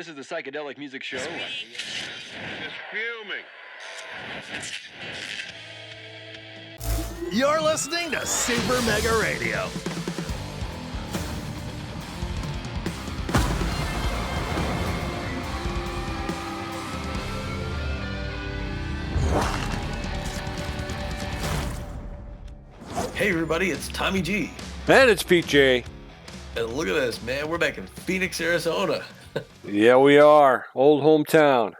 is the Psychedelic Music Show. Just fuming. You're listening to Super Mega Radio. Hey everybody, it's Tommy G. And it's PJ. And look at this, man. We're back in Phoenix, Arizona. Yeah, we are. Old hometown.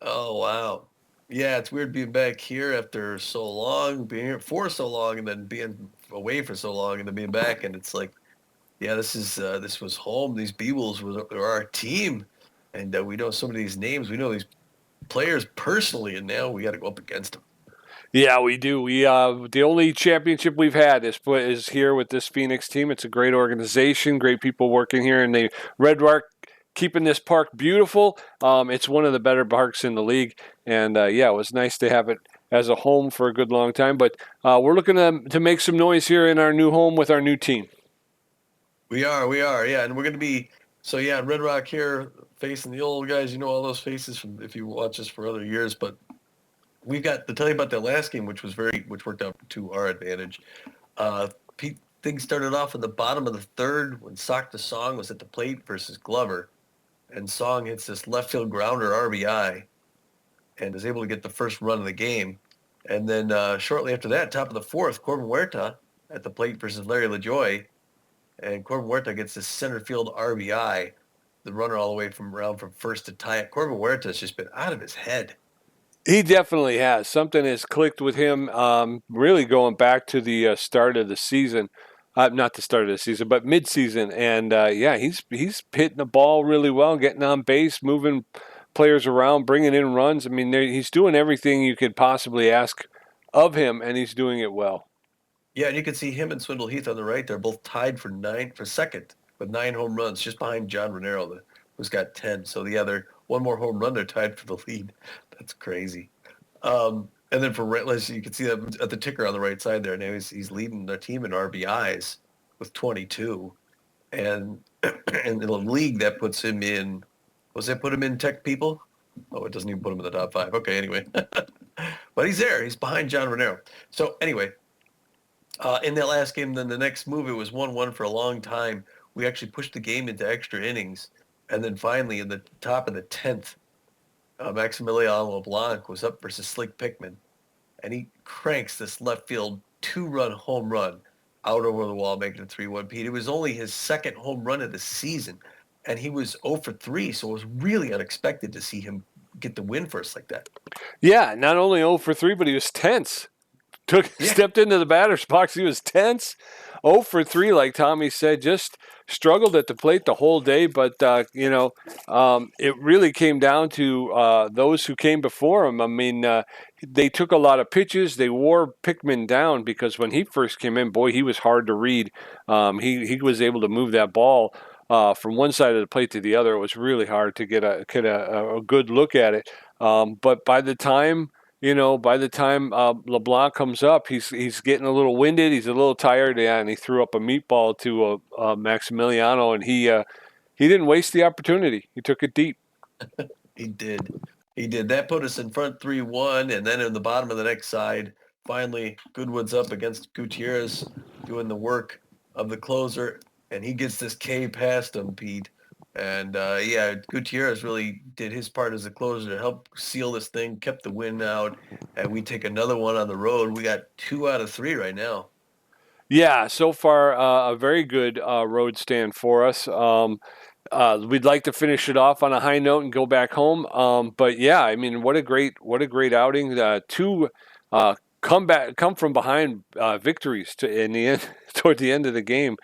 Oh, wow. Yeah, it's weird being back here after so long, being here for so long, and then being away for so long, and then being back. And it's like, yeah, this was home. These Beewolves were our team. And we know some of these names. We know these players personally, and now we got to go up against them. Yeah, we do. We the only championship we've had is here with this Phoenix team. It's a great organization, great people working here, and the Red Rock keeping this park beautiful. It's one of the better parks in the league, and yeah, it was nice to have it as a home for a good long time. But we're looking to make some noise here in our new home with our new team. We are, yeah, and we're going to be Red Rock here facing the old guys. You know all those faces from if you watch us for other years, but. We've got to tell you about that last game, which worked out to our advantage. Things started off in the bottom of the third when Sock the Song was at the plate versus Glover, and Song hits this left field grounder RBI, and is able to get the first run of the game. And then shortly after that, top of the fourth, Corbin Huerta at the plate versus Larry LaJoy, and Corbin Huerta gets this center field RBI, the runner all the way from first to tie it. Corbin Huerta has just been out of his head. He definitely has. Something has clicked with him, really going back to the start of the season. Not the start of the season, but mid-season. And, yeah, he's hitting the ball really well, getting on base, moving players around, bringing in runs. I mean, he's doing everything you could possibly ask of him, and he's doing it well. Yeah, and you can see him and Swindle Heath on the right. They're both tied for second with 9 home runs, just behind John Ranero, who's got 10. So, yeah, they're one more home run. They're tied for the lead. That's crazy. And then for Rentless, you can see that at the ticker on the right side there. Now he's leading their team in RBIs with 22. And in the league, that puts him in – was that put him in Tech People? Oh, it doesn't even put him in the top 5. Okay, anyway. But he's there. He's behind John Ranero. So, anyway, in that last game, then the next move, it was 1-1 for a long time. We actually pushed the game into extra innings. And then finally, in the top of the 10th, Maximiliano LeBlanc was up versus Slick Pickman, and he cranks this left field 2-run home run out over the wall, making it 3-1. Pete, it was only his second home run of the season, and he was 0 for 3, so it was really unexpected to see him get the win first like that. Yeah, not only 0 for 3, but he was tense. Stepped into the batter's box. He was tense. 0 for 3, like Tommy said, just struggled at the plate the whole day. But, it really came down to those who came before him. I mean, they took a lot of pitches. They wore Pickman down because when he first came in, boy, he was hard to read. He was able to move that ball from one side of the plate to the other. It was really hard to get a good look at it. But by the time LeBlanc comes up, he's getting a little winded. He's a little tired, and he threw up a meatball to Maximiliano, and he didn't waste the opportunity. He took it deep. He did. That put us in front 3-1, and then in the bottom of the next side, finally, Goodwood's up against Gutierrez doing the work of the closer, and he gets this K past him, Pete. And, Gutierrez really did his part as a closer to help seal this thing, kept the win out, and we take another one on the road. We got 2 out of 3 right now. Yeah, so far a very good road stand for us. We'd like to finish it off on a high note and go back home. But, yeah, I mean, what a great outing. 2 come from behind victories toward the end of the game.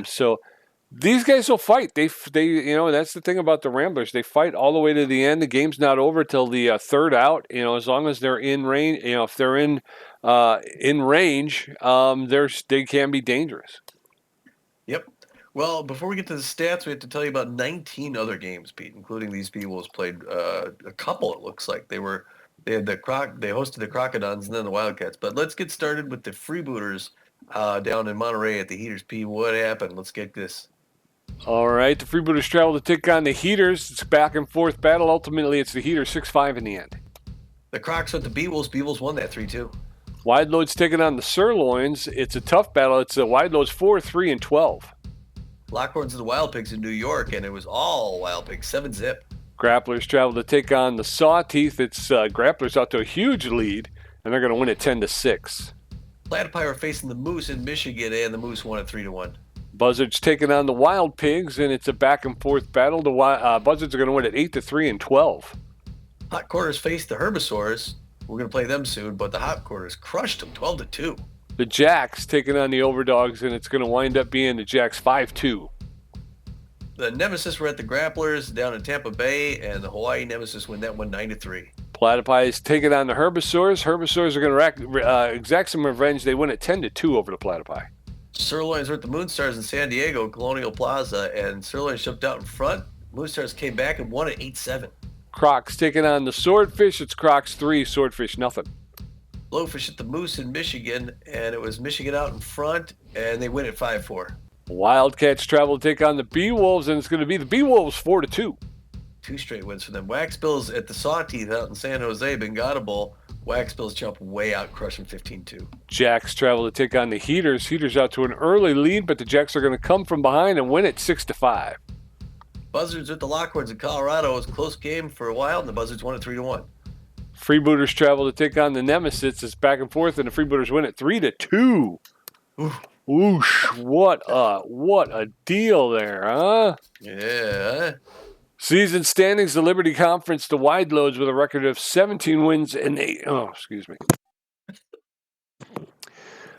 So these guys will fight. They that's the thing about the Ramblers. They fight all the way to the end. The game's not over till the third out. As long as they're in range. If they're in range, they can be dangerous. Yep. Well, before we get to the stats, we have to tell you about 19 other games, Pete, including these Beewolves played a couple. It looks like they hosted the Crocodons and then the Wildcats. But let's get started with the Freebooters down in Monterey at the Heaters. Pete, what happened? Let's get this. All right, the Freebooters travel to take on the Heaters. It's a back and forth battle. Ultimately, it's the Heaters 6-5 in the end. The Crocs went to Beewolves. Beewolves won that 3-2. Wide Load's taking on the Sirloins. It's a tough battle. It's a Wide Load's 4-3-12. Lockhorns and the Wild Pigs in New York, and it was all Wild Pigs, 7-zip. Grapplers travel to take on the Sawteeth. It's Grapplers out to a huge lead, and they're going to win it 10-6. Platypi are facing the Moose in Michigan, and the Moose won at 3-1. Buzzards taking on the Wild Pigs, and it's a back and forth battle. The Buzzards are going to win it 8-3-12. Hot Quarters faced the Herbivores. We're going to play them soon, but the Hot Quarters crushed them 12-2. The Jacks taking on the Overdogs, and it's going to wind up being the Jacks 5-2. The Nemesis were at the Grapplers down in Tampa Bay, and the Hawaii Nemesis win that one 9-3. Platypi is taking on the Herbivores. Herbivores are going to exact some revenge. They win it 10-2 over the Platypi. Sirloins were at the Moonstars in San Diego, Colonial Plaza, and Sirloins jumped out in front. Moonstars came back and won it 8-7. Crocs taking on the Swordfish. It's Crocs 3, Swordfish nothing. Blowfish at the Moose in Michigan, and it was Michigan out in front, and they win at 5-4. Wildcats travel to take on the Beewolves, and it's going to be the Beewolves 4-2. 2 straight wins for them. Wax Bills at the Sawteeth out in San Jose, Bengata Bowl. Wax Bills jump way out, crush them 15-2. Jacks travel to take on the Heaters. Heaters out to an early lead, but the Jacks are going to come from behind and win it 6-5. Buzzards at the Lockhorns in Colorado. It was a close game for a while, and the Buzzards won it 3-1. Freebooters travel to take on the Nemesis. It's back and forth, and the Freebooters win it 3-2. Whoosh! What a deal there, huh? Yeah. Season standings: the Liberty Conference, the Wide Loads with a record of 17 wins and 8. Oh, excuse me.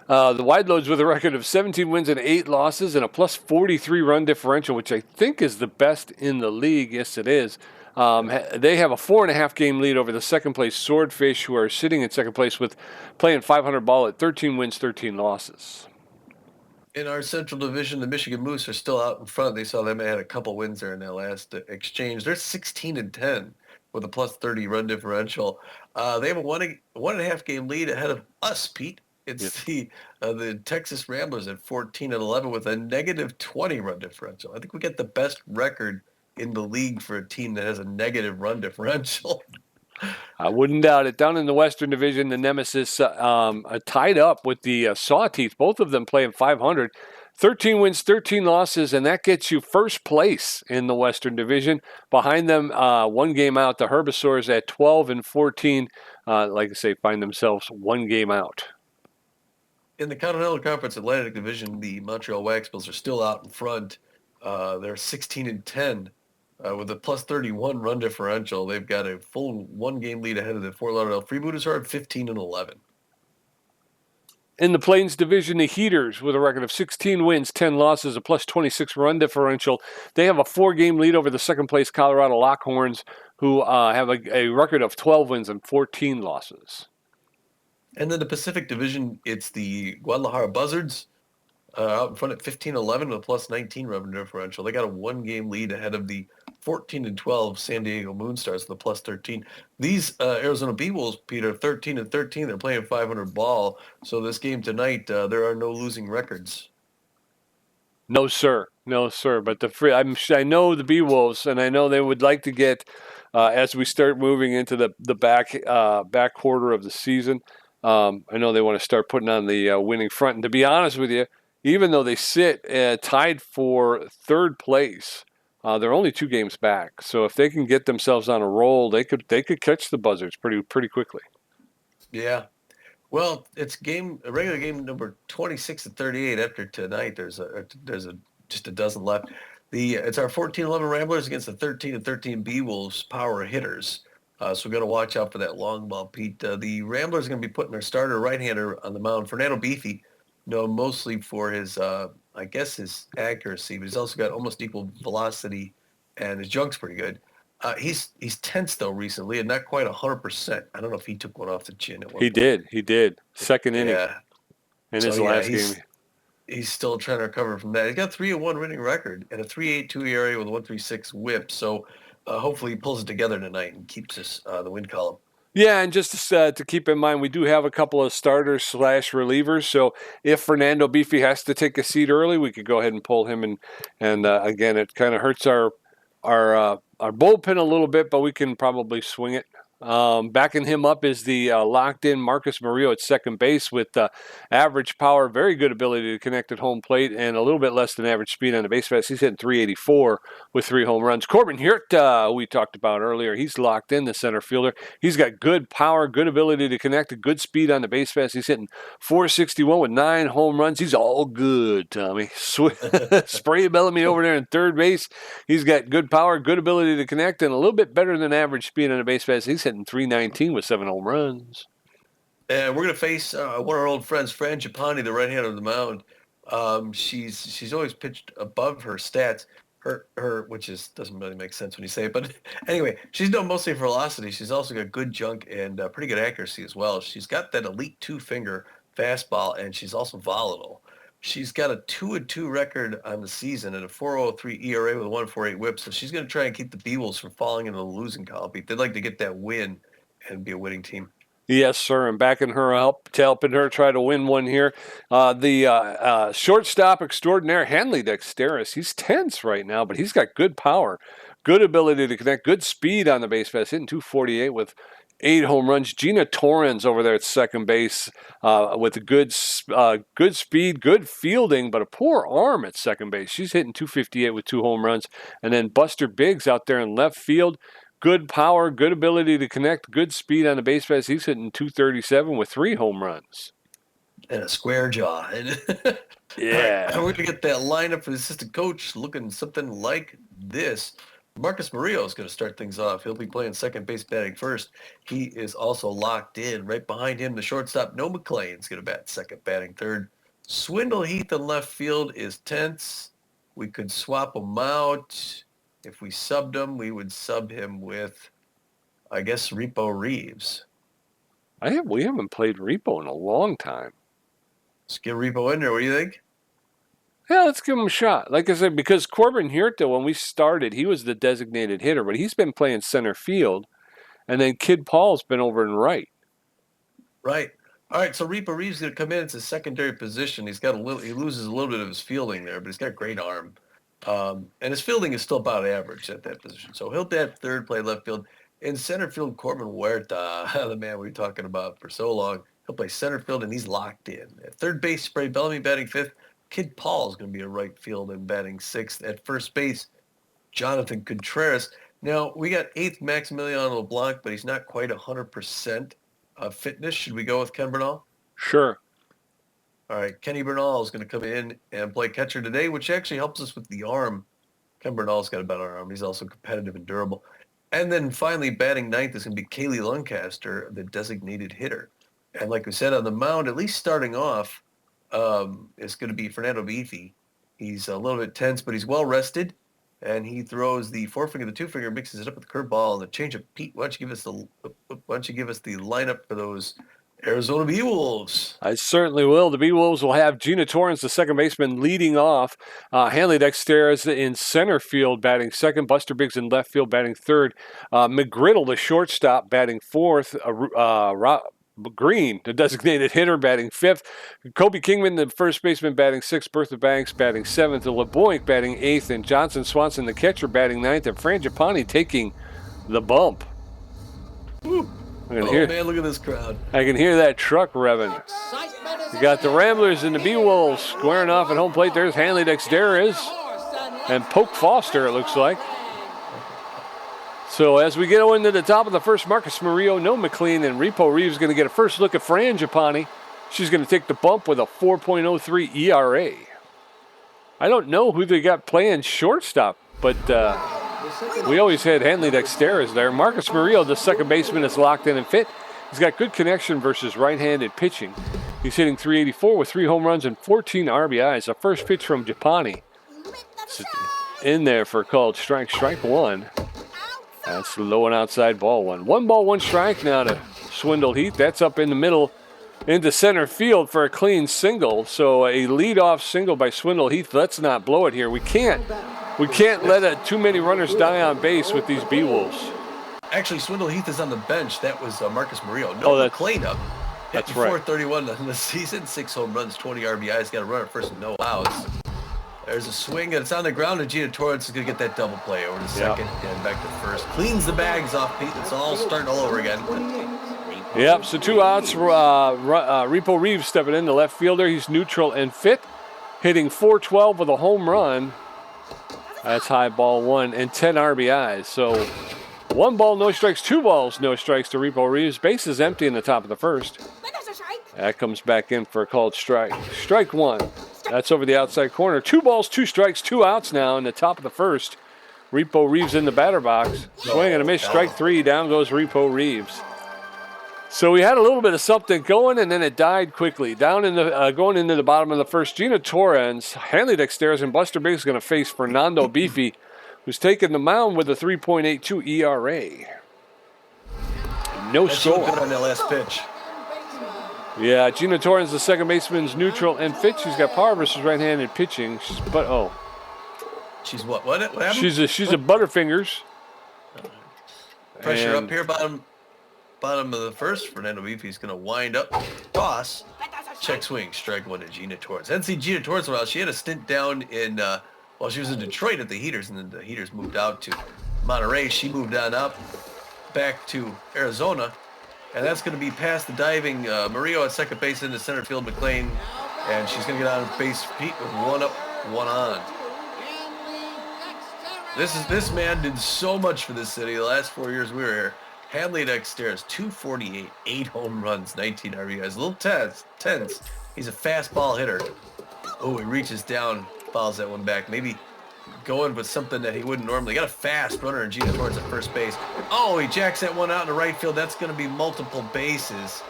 The Wide Loads with a record of 17 wins and 8 losses and a plus 43 run differential, which I think is the best in the league. Yes, it is. They have a 4.5 game lead over the second place Swordfish, who are sitting in second place with playing 500 ball at 13 wins, 13 losses. In our Central Division, the Michigan Moose are still out in front. They saw them had a couple wins there in their last exchange. They're 16-10 with a plus 30 run differential. They have a 1.5 game lead ahead of us, Pete. It's the Texas Ramblers at 14-11 with a negative 20 run differential. I think we get the best record in the league for a team that has a negative run differential. I wouldn't doubt it. Down in the Western Division, the Nemesis tied up with the Sawteeth, both of them playing 500. 13 wins, 13 losses, and that gets you first place in the Western Division. Behind them, 1 game out, the Herbivores at 12-14. Like I say, find themselves 1 game out. In the Continental Conference Atlantic Division, the Montreal Wax Bills are still out in front. They're 16-10 with a plus 31 run differential. They've got a full 1 game lead ahead of the Fort Lauderdale Freebooters are at 15-11. In the Plains Division, the Heaters, with a record of 16 wins, 10 losses, a plus 26 run differential. They have a 4 game lead over the second place Colorado Lockhorns, who have a record of 12 wins and 14 losses. And then the Pacific Division, it's the Guadalajara Buzzards out in front at 15-11 with a plus 19 run differential. They got a 1 game lead ahead of the 14-12 San Diego Moonstars with a plus 13. These Arizona Beewolves, Peter, 13-13. They're playing 500 ball. So this game tonight, there are no losing records. No, sir. No, sir. But I know the Beewolves, and I know they would like to get, as we start moving into the back quarter of the season, I know they want to start putting on the winning front. And to be honest with you, even though they sit tied for third place, they're only 2 games back. So if they can get themselves on a roll, they could catch the Buzzards pretty quickly. Yeah. Well, it's regular game number 26-38. After tonight, there's just a dozen left. It's our 14-11 Ramblers against the 13-13 Beewolves power hitters. So we've got to watch out for that long ball, Pete. The Ramblers are going to be putting their starter right-hander on the mound, Fernando Beefy, known mostly for his, his accuracy, but he's also got almost equal velocity, and his junk's pretty good. He's tense, though, recently, and not quite 100%. I don't know if he took one off the chin at one point. He did. Second inning in his last game. He's still trying to recover from that. He's got a 3-1 winning record and a 3.82 ERA with a 1.36 whip, so hopefully he pulls it together tonight and keeps us the win column. Yeah, and just to keep in mind, we do have a couple of starters / relievers. So if Fernando Beefy has to take a seat early, we could go ahead and pull him. And again, it kind of hurts our bullpen a little bit, but we can probably swing it. Backing him up is the locked-in Marcus Murillo at second base with average power, very good ability to connect at home plate, and a little bit less than average speed on the base pass. He's hitting 384 with 3 home runs. Corbin Hirt, we talked about earlier, he's locked in, the center fielder. He's got good power, good ability to connect, a good speed on the base pass. He's hitting 461 with 9 home runs. He's all good, Tommy. Spray Bellamy over there in third base. He's got good power, good ability to connect, and a little bit better than average speed on the base pass. He's hitting 319 with 7 home runs. And we're going to face one of our old friends, Fran Gipani, the right-hander of the mound. She's always pitched above her stats. Her which doesn't really make sense when you say it, but anyway, she's known mostly for velocity. She's also got good junk and pretty good accuracy as well. She's got that elite 2-finger fastball, and she's also volatile. She's got a 2-2 record on the season and a 4.03 ERA with a 1.48 WHIP. So she's going to try and keep the Beewolves from falling into the losing column. They'd like to get that win and be a winning team. Yes, sir. And backing her up, helping her try to win one here. The shortstop extraordinaire, Hanley Dexteris. He's tense right now, but he's got good power, good ability to connect, good speed on the base pass, hitting 248 with 8 home runs. Gina Torrens over there at second base with a good speed, good fielding, but a poor arm at second base. She's hitting 258 with 2 home runs. And then Buster Biggs out there in left field. Good power, good ability to connect, good speed on the base pass. He's hitting 237 with 3 home runs. And a square jaw. Yeah. Right, we're going to get that lineup for the assistant coach looking something like this. Marcus Murillo is going to start things off. He'll be playing second base, batting first. He is also locked in. Right behind him, the shortstop, No McLean's going to bat second, batting third. Swindle Heath in left field is tense. We could swap them out. If we subbed him, we would sub him with, I guess, Repo Reeves. We haven't played Repo in a long time. Let's get Repo in there. What do you think? Yeah, let's give him a shot. Like I said, because Corbin Hirta, when we started, he was the designated hitter, but he's been playing center field, and then Kid Paul's been over in right. Right. All right, so Repo Reeves is going to come in. It's a secondary position. He loses a little bit of his fielding there, but he's got a great arm. And his fielding is still about average at that position. So he'll bat third, play left field. In center field, Corbin Huerta, the man we were talking about for so long, he'll play center field, and he's locked in. At third base, Spray Bellamy batting fifth. Kid Paul is going to be a right field and batting sixth. At first base, Jonathan Contreras. Now, we got eighth Maximiliano LeBlanc, but he's not quite 100% fitness. Should we go with Ken Bernal? Sure. All right, Kenny Bernal is going to come in and play catcher today, which actually helps us with the arm. Ken Bernal's got a better arm. He's also competitive and durable. And then finally, batting ninth is going to be Kaylee Lancaster, the designated hitter. And like we said, on the mound, at least starting off, it's going to be Fernando Beefy. He's a little bit tense, but he's well rested. And he throws the forefinger, the two-finger, mixes it up with the curveball and the change of Pete. Why don't you give us the lineup for those Arizona Beewolves? I certainly will. The Beewolves will have Gina Torrens, the second baseman, leading off. Hanley Dexteris in center field, batting second. Buster Biggs in left field, batting third. McGriddle, the shortstop, batting fourth. Green, the designated hitter, batting fifth. Kobe Kingman, the first baseman, batting sixth. Bertha Banks batting seventh. LeBoink batting eighth. And Johnson Swanson, the catcher, batting ninth. And Fran Gipani taking the bump. Woo. Man, look at this crowd. I can hear that truck revving. You got the Ramblers and the Beewolves squaring off at home plate. There's Hanley Dexteris and Poke Foster, it looks like. So as we get into the top of the first, Marcus Murillo, No McLean, and Repo Reeves going to get a first look at Fran Gipani. She's going to take the bump with a 4.03 ERA. I don't know who they got playing shortstop, but we always had Hanley Dexteris there. Marcus Murillo, the second baseman, is locked in and fit. He's got good connection versus right-handed pitching. He's hitting 384 with 3 home runs and 14 RBIs. The first pitch from Gipani. In there for a called strike one. That's low and outside ball one. 1 ball, 1 strike now to Swindle Heath. That's up in the middle into center field for a clean single. So a leadoff single by Swindle Heath. Let's not blow it here. We can't let too many runners die on base with these Beewolves. Actually, Swindle Heath is on the bench. That was Marcus Murillo. No McLean up. That's hitting right. 431 in the season. 6 home runs, 20 RBIs. Got a runner first and no outs. There's a swing, and it's on the ground, and Gina Torrance is going to get that double play over to second and back to first. Cleans the bags off, Pete. It's all starting all over again. Yep, so 2 outs. Repo Reeves stepping in, the left fielder. He's neutral and fit, hitting .412 with a home run. That's high ball 1 and 10 RBIs. So 1 ball, no strikes, 2 balls, no strikes to Repo Reeves. Base is empty in the top of the first. That comes back in for a called strike. Strike 1. That's over the outside corner. 2 balls, 2 strikes, 2 outs now in the top of the first. Repo Reeves in the batter box. Swing and a miss. Strike 3. Down goes Repo Reeves. So we had a little bit of something going, and then it died quickly. Down in the going into the bottom of the first, Gina Torrance, Hanley Dexteris, and Buster Biggs going to face Fernando Beefy, who's taking the mound with a 3.82 ERA. No score. Good on that last pitch. Yeah, Gina Torrance, the second baseman's neutral and fit. She's got power versus right-handed pitching. She's She's what? What happened? She's a Butterfingers. Pressure up here, bottom of the first. Fernando Beefy is going to wind up, toss, check swing, strike 1 to Gina Torrance. I didn't see Gina Torrance well. She had a stint down in she was in Detroit at the Heaters, and then the Heaters moved out to Monterey. She moved on up back to Arizona. And that's going to be past the diving Murillo at second base into center field, McLean. And she's going to get on base Pete with 1 up, 1 on. This man did so much for this city the last 4 years we were here. Hanley Dexteris, 248, 8 home runs, 19 RBIs. A little tense. He's a fastball hitter. Oh, he reaches down, fouls that one back. Maybe going with something that he wouldn't normally. Got a fast runner and Gina Torrance at first base. Oh, he jacks that one out in the right field. That's going to be multiple bases.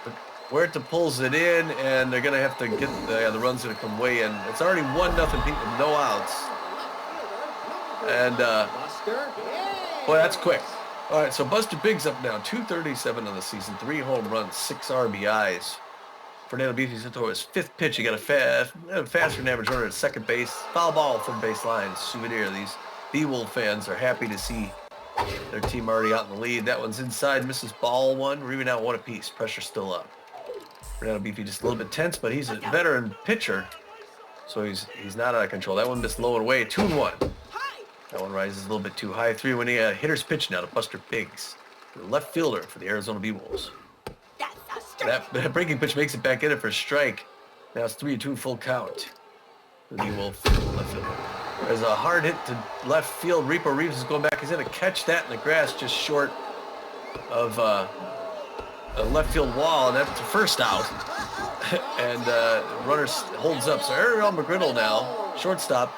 But Huerta pulls it in, and they're going to have to get the run's going to come way in. It's already 1-0 Pete with no outs. And boy, that's quick. All right, so Buster Biggs up now, 237 on the season, 3 home runs, 6 RBIs. Fernando Beefy's into his 5th pitch. He got a faster than average runner at second base. Foul ball from baseline. Souvenir. These Beewolves fans are happy to see their team already out in the lead. That one's inside. Misses ball 1. We're even out 1 apiece. Pressure still up. Fernando Beefy just a little bit tense, but he's a veteran pitcher, so he's not out of control. That one just low and away. 2-1. That one rises a little bit too high. 3-1. Hitter's pitch now to Buster Biggs, the left fielder for the Arizona Beewolves. That breaking pitch makes it back in it for a strike. Now it's 3-2 full count. The Beewolf left field. There's a hard hit to left field. Repo Reeves is going back. He's going to catch that in the grass just short of a left field wall, and that's the first out. And runner holds up. So Ariel McGriddle now, shortstop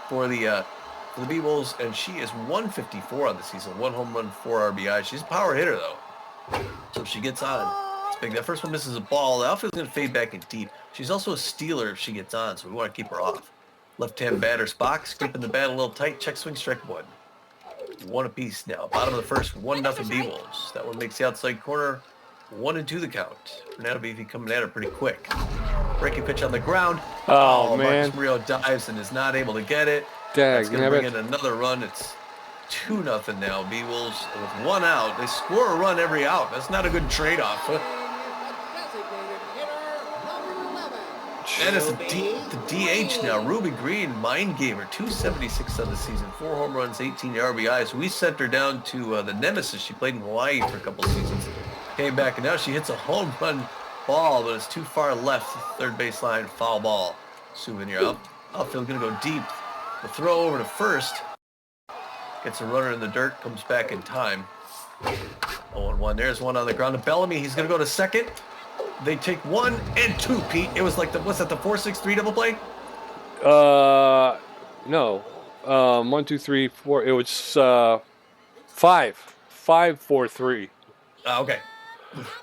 for the Beewolves, and she is 154 on the season. 1 home run, 4 RBI. She's a power hitter, though. So if she gets on, it's big. That first one misses a ball. The outfield's going to fade back in deep. She's also a stealer if she gets on, so we want to keep her off. Left-hand batter's box, keeping the bat a little tight. Check swing, strike 1. 1 apiece now. Bottom of the first, 1-0 Beewolves. That one makes the outside corner 1-2 the count. Fernando Beefy coming at her pretty quick. Breaking pitch on the ground. Oh man. Marcus Murillo dives and is not able to get it. That's going to bring in another run. It's 2-0 now. Beewolves with 1 out. They score a run every out. That's not a good trade-off. And it's the DH now. Ruby Green, mind gamer, 276 on the season, 4 home runs, 18 RBIs. We sent her down to the Nemesis. She played in Hawaii for a couple seasons. Came back, and now she hits a home run ball, but it's too far left. Third baseline, foul ball. Souvenir. Outfield going to go deep. The throw over to first. Gets a runner in the dirt, comes back in time. 0-1. There's one on the ground to Bellamy. He's going to go to second. They take 1 and 2, Pete. It was like what's that, the 4-6-3 double play? No. 1, 2, 3, 4. It was 5-4-3. Okay.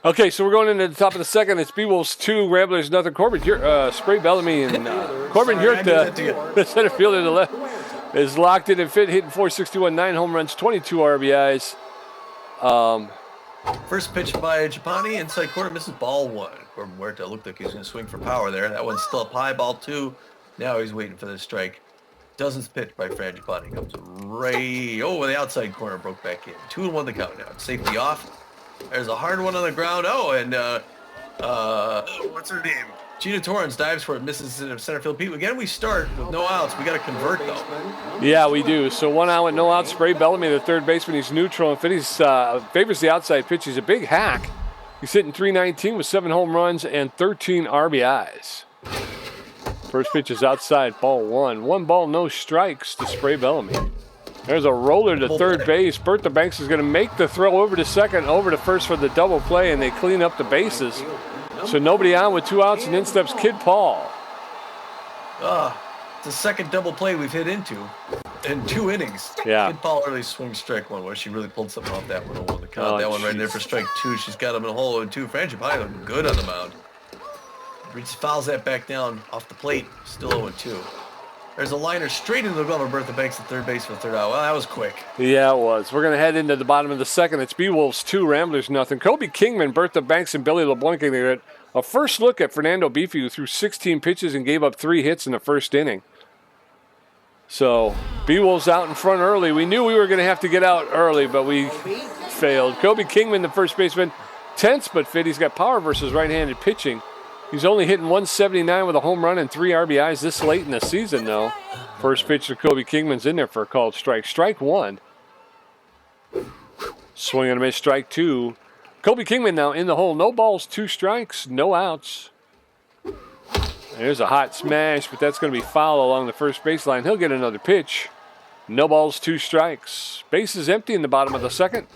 Okay, so we're going into the top of the second. It's Beewolves 2, Ramblers nothing. Corbin Spray Bellamy and Corbin Yurt, the center fielder to the left, is locked in and fit, hitting .461, 9 home runs, 22 RBIs. First pitch by Gipani, inside corner, misses ball 1. Corbin Huerta looked like he was going to swing for power there. That one's still up high, ball 2. Now he's waiting for the strike. Doesn't pitch by Fran Gipani. Comes right over the outside corner, broke back in. 2-1 the count now. Safety off. There's a hard one on the ground. Oh, and what's her name? Gina Torrance dives for it, misses in center field. Pete, again, we start with no outs. We got to convert, though. Yeah, we do. So 1 out with no outs. Spray Bellamy, the third baseman. He's neutral and fit. He favors the outside pitch. He's a big hack. He's hitting .319 with 7 home runs and 13 RBIs. First pitch is outside, ball 1. 1 ball, no strikes to Spray Bellamy. There's a roller to third base. Bertha Banks is going to make the throw over to second, over to first for the double play, and they clean up the bases. So nobody on with 2 outs, and in steps Kid Paul. It's the second double play we've hit into in 2 innings. Yeah. Kid Paul early swing strike one where she really pulled something off that 1-0 the count. That one right there for strike 2. She's got him in a hole 0-2. Fran Gipani looking good on the mound. Reaches, fouls that back down off the plate. Still 0-2. There's a liner straight into the glove of Bertha Banks at third base for the third out. Well, that was quick. Yeah, it was. We're going to head into the bottom of the second. It's Beewolves 2, Ramblers nothing. Kobe Kingman, Bertha Banks, and Billy LeBlanc get a first look at Fernando Beefy, who threw 16 pitches and gave up 3 hits in the first inning. So Beewolves out in front early. We knew we were going to have to get out early, but we failed. Kobe Kingman, the first baseman, tense but fit. He's got power versus right-handed pitching. He's only hitting .179 with a home run and 3 RBIs this late in the season, though. First pitch to Kobe Kingman's in there for a called strike. Strike 1. Swing and a miss, strike 2. Kobe Kingman now in the hole. No balls, 2 strikes, no outs. There's a hot smash, but that's going to be foul along the first baseline. He'll get another pitch. No balls, 2 strikes. Base is empty in the bottom of the second.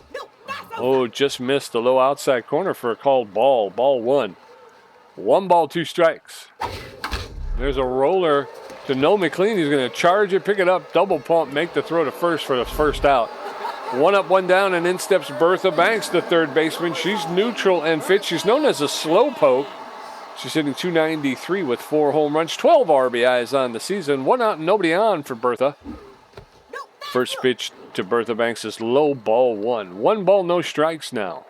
Oh, just missed the low outside corner for a called ball. Ball 1. 1 ball, 2 strikes. There's a roller to Noel McLean. He's going to charge it, pick it up, double pump, make the throw to first for the first out. 1 up, 1 down, and in steps Bertha Banks, the third baseman. She's neutral and fit. She's known as a slow poke. She's hitting .293 with 4 home runs, 12 RBIs on the season. 1 out and nobody on for Bertha. First pitch to Bertha Banks is low, ball 1. 1 ball, no strikes now.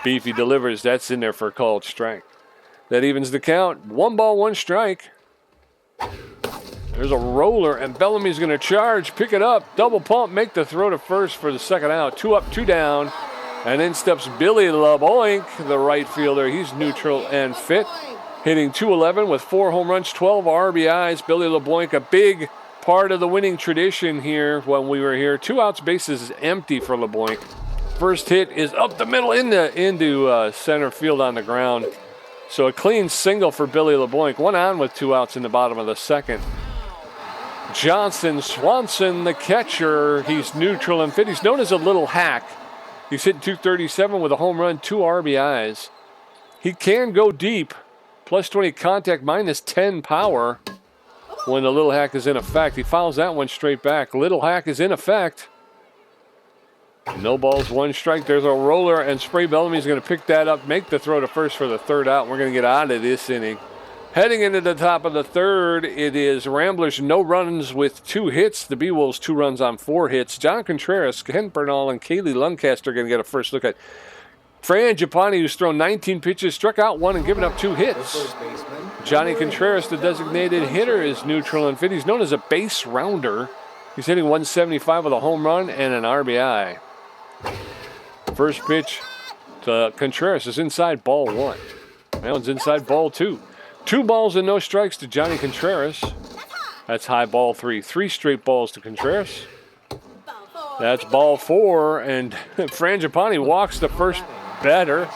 Beefy delivers. That's in there for a called strike. That evens the count. 1 ball, 1 strike. There's a roller, and Bellamy's going to charge, pick it up, double pump, make the throw to first for the second out. 2 up, 2 down. And in steps Billy LeBlanc, the right fielder. He's neutral and fit. Hitting .211 with 4 home runs, 12 RBIs. Billy LeBlanc, a big part of the winning tradition here when we were here. 2 outs, bases empty for LeBlanc. First hit is up the middle into center field on the ground. So a clean single for Billy LeBlanc. 1 on with 2 outs in the bottom of the second. Johnson Swanson, the catcher, he's neutral and fit. He's known as a little hack. He's hitting .237 with a home run, 2 RBIs. He can go deep. +20 contact, -10 power when the little hack is in effect. He fouls that one straight back. Little hack is in effect. No balls, 1 strike. There's a roller, and Spray Bellamy's going to pick that up, make the throw to first for the third out. We're going to get out of this inning. Heading into the top of the third, it is Ramblers no runs with 2 hits. The Beewolves 2 runs on 4 hits. John Contreras, Ken Bernal, and Kaylee Lancaster are going to get a first look at Fran Gipani, who's thrown 19 pitches, struck out 1 and given up 2 hits. Johnny Contreras, the designated hitter, is neutral and fit. He's known as a base rounder. He's hitting .175 with a home run and an RBI. First pitch to Contreras is inside, ball 1. That one's inside, ball 2. 2 balls and no strikes to Johnny Contreras. That's high, ball 3. 3 straight balls to Contreras. That's ball 4, and Fran Gipani walks the first batter.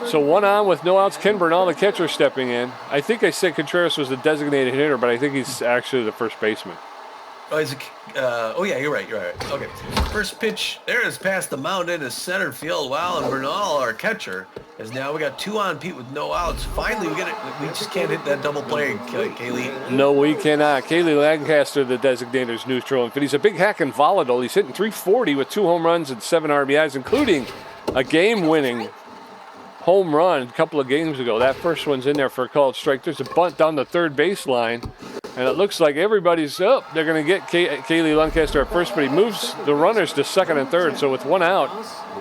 So 1 on with no outs. Ken Bernal, the catcher, stepping in. I think I said Contreras was the designated hitter, but I think he's actually the first baseman. Oh, yeah, you're right. Okay. First pitch there is past the mound into center field. Wow, and Bernal, our catcher, is now we got 2 on Pete with no outs. Finally, we get it. We just can't hit that double play, Kaylee. No, we cannot. Kaylee Lancaster, the designator, is neutral and fit. He's a big hack and volatile. He's hitting .340 with 2 home runs and 7 RBIs, including a game-winning home run a couple of games ago. That first one's in there for a called strike. There's a bunt down the third baseline. And it looks like everybody's up. They're going to get Kaylee Lancaster at first, but he moves the runners to second and third. So with 1 out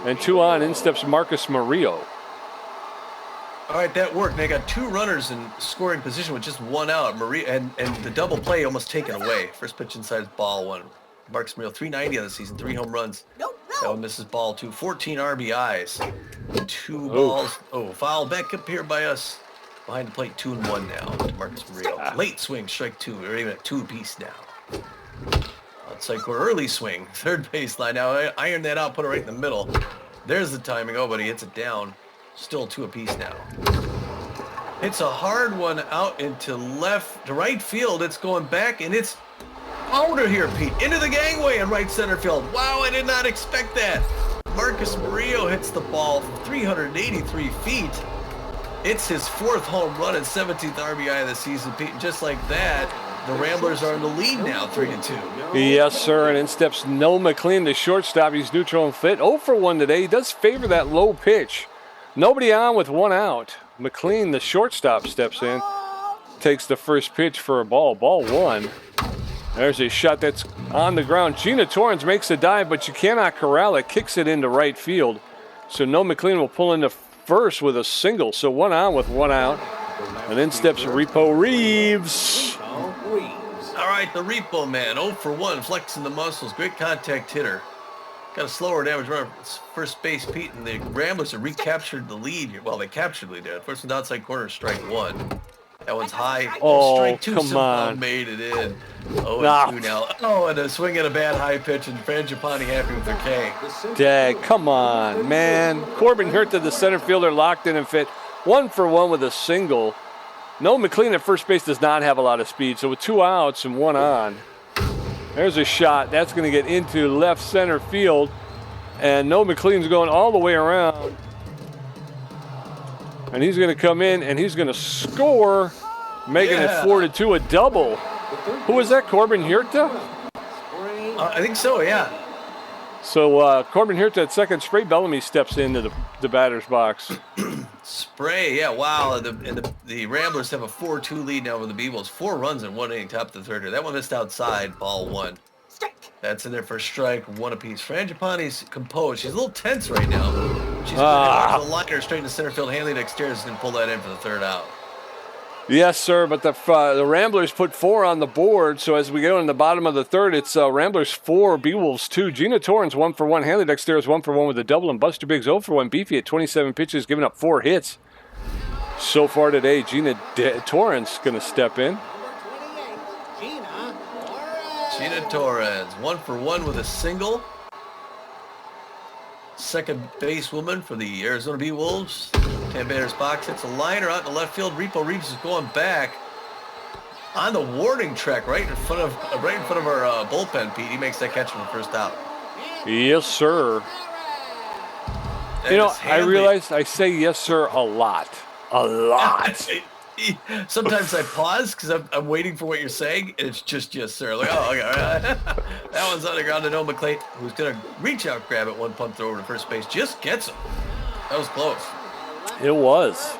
and 2 on, in steps Marcus Murillo. All right, that worked. They got 2 runners in scoring position with just 1 out. Maria and the double play almost taken away. First pitch inside is ball 1. Marcus Murillo, 390 on the season, 3 home runs. That one misses ball 2. 14 RBIs. 2 balls. Oh, foul back up here by us. Behind the plate, 2-1 now to Marcus Murillo. Late swing, strike 2. We're even at 2 apiece now. It's like we're early swing, third baseline. Now I iron that out, put it right in the middle. There's the timing. Oh, but he hits it down. Still 2 apiece now. It's a hard one out into to right field. It's going back, and it's out of here, Pete. Into the gangway in right center field. Wow, I did not expect that. Marcus Murillo hits the ball from 383 feet. It's his 4th home run and 17th RBI of the season, Pete. And just like that, the Ramblers are in the lead now, 3-2. Yes, sir. And in steps Noah McLean, the shortstop. He's neutral and fit. 0 for 1 today. He does favor that low pitch. Nobody on with 1 out. McLean, the shortstop, steps in. Takes the first pitch for a ball. Ball 1. There's a shot that's on the ground. Gina Torrance makes a dive, but you cannot corral it. Kicks it into right field. So Noah McLean will pull into first with a single. So 1 on with 1 out. And then steps Repo Reeves. All right, the Repo man, 0 for 1, flexing the muscles. Great contact hitter. Got a slower damage runner. It's first base, Pete, and the Ramblers have recaptured the lead. Well, they captured the lead there. First one's outside corner, strike 1. That one's high. Oh, strike 2 come somehow on. made it in. 0-2 now. Oh, and a swing at a bad high pitch, and Fran Gipani happy with her K. Dag, come on, man. Corbin Herta, the center fielder, locked in and fit. 1 for 1 with a single. Noah McLean at first base does not have a lot of speed, so with 2 outs and 1 on, there's a shot. That's going to get into left center field, and Noah McLean's going all the way around, and he's going to come in, and he's going to score, making it 4-2, a double. Who was that, Corbin Herta? I think so, yeah. So Corbin Herta at second, Spray Bellamy steps into the batter's box. Spray, yeah, wow. And the Ramblers have a 4-2 lead now with the Beewolves. 4 runs in 1 inning, top of the 3rd. That one missed outside, ball 1. That's in there for a strike, 1 apiece. Fran Gipani's composed. She's a little tense right now. She's going to the liner straight into center field. Hanley Dexter is going to pull that in for the 3rd out. Yes, sir, but the Ramblers put 4 on the board, so as we go in the bottom of the 3rd, it's Ramblers 4, Beewolves 2. Gina Torrance 1 for 1. Hanley Dexter is 1 for 1 with a double, and Buster Biggs 0 for 1. Beefy at 27 pitches, giving up 4 hits. So far today, Gina Torrance going to step in. Gina Torrance, 1 for 1 with a single. Second basewoman for the Arizona Beewolves. 10 batters box. It's a liner out in the left field. Repo Reeves is going back on the warning track right in front of our bullpen, Pete. He makes that catch from the first out. Yes, sir. And you know, I realized I say yes, sir, a lot. A lot. Sometimes I pause because I'm waiting for what you're saying, and it's just yes, sir. Like, oh, okay, all right. That one's on the ground to Noah McLean, who's going to reach out, grab it, 1 punt throw over to first base. Just gets him. That was close. It was.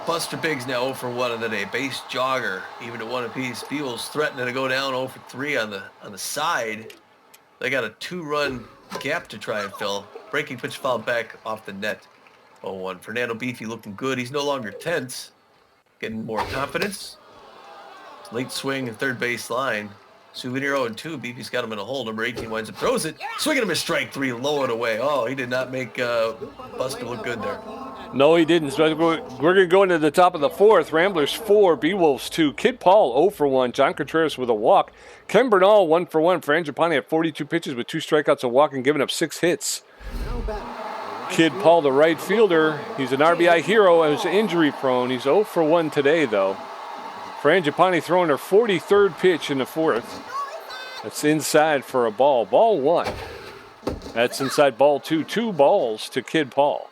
Buster Biggs now 0 for 1 on the day. Base jogger, even to 1 apiece. Beewolves threatening to go down 0 for 3 on the side. They got a 2-run gap to try and fill. Breaking pitch fouled back off the net. 0-1. Fernando Beefy looking good. He's no longer tense. Getting more confidence. Late swing at third base line. Souvenir 0-2. Beefy's got him in a hole. Number 18 winds up, throws it. Swinging him a strike 3. Low it away. Oh, he did not make Buster look good there. No, he didn't. So we're going to go into the top of the 4th. Ramblers 4, Beewolves 2. Kid Paul 0 for 1. John Contreras with a walk. Ken Bernal 1 for 1. Fran Gipani at 42 pitches with 2 strikeouts, a walk, and giving up 6 hits. Kid Paul, the right fielder, he's an RBI hero and is injury prone. He's 0 for 1 today, though. Fran Gipani throwing her 43rd pitch in the 4th. That's inside for a ball. Ball 1. That's inside ball 2. 2 balls to Kid Paul.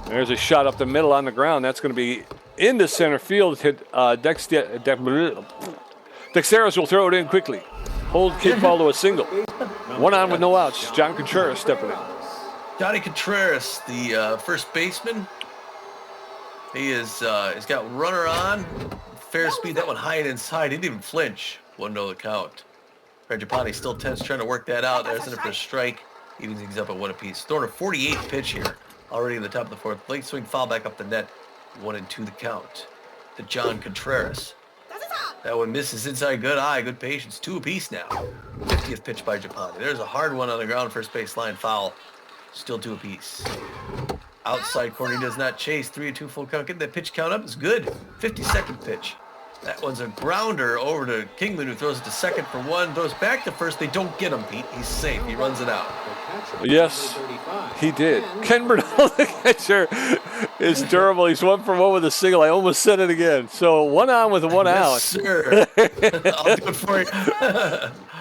There's a shot up the middle on the ground. That's going to be into center field. Dexteros will throw it in quickly. Hold Kid Paul to a single. 1 on with no outs. John Contreras stepping in. Johnny Contreras, the first baseman. He's got runner on. Fair speed. That one high and inside. He didn't even flinch. 1-0 the count. Fran Gipani still tense, trying to work that out. There's in it for a strike. Evens things up at 1 apiece. Throwing a 48th pitch here. Already in the top of the 4th. Late swing foul back up the net. 1-2 the count. To John Contreras. That one misses inside. Good eye. Good patience. 2 apiece now. 50th pitch by Gipani. There's a hard one on the ground. First base line foul. Still 2 apiece. Outside corner. He does not chase. 3-2 full count. Getting that pitch count up is good. 52nd pitch. That one's a grounder over to Kingman, who throws it to second for 1. Throws back to first. They don't get him, Pete. He's safe. He runs it out. Yes, he did. Ken Bernal, the catcher, is terrible. He's 1 for 1 with a single. I almost said it again. So 1 on with 1 out. Yes, sir. I'll do it for you.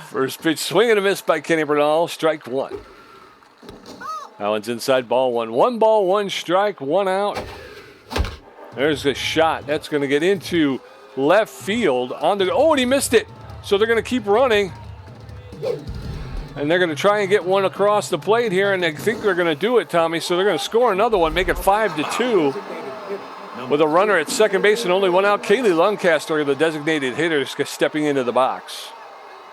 First pitch, swing and a miss by Kenny Bernal. Strike 1. That one's inside, ball 1. 1 ball, 1 strike, 1 out. There's a shot. That's going to get into left field. And he missed it. So they're going to keep running. And they're going to try and get one across the plate here, and they think they're going to do it, Tommy. So they're going to score another one, make it 5-2. With a runner at second base and only 1 out, Kaylee Luncaster, the designated hitter, is stepping into the box.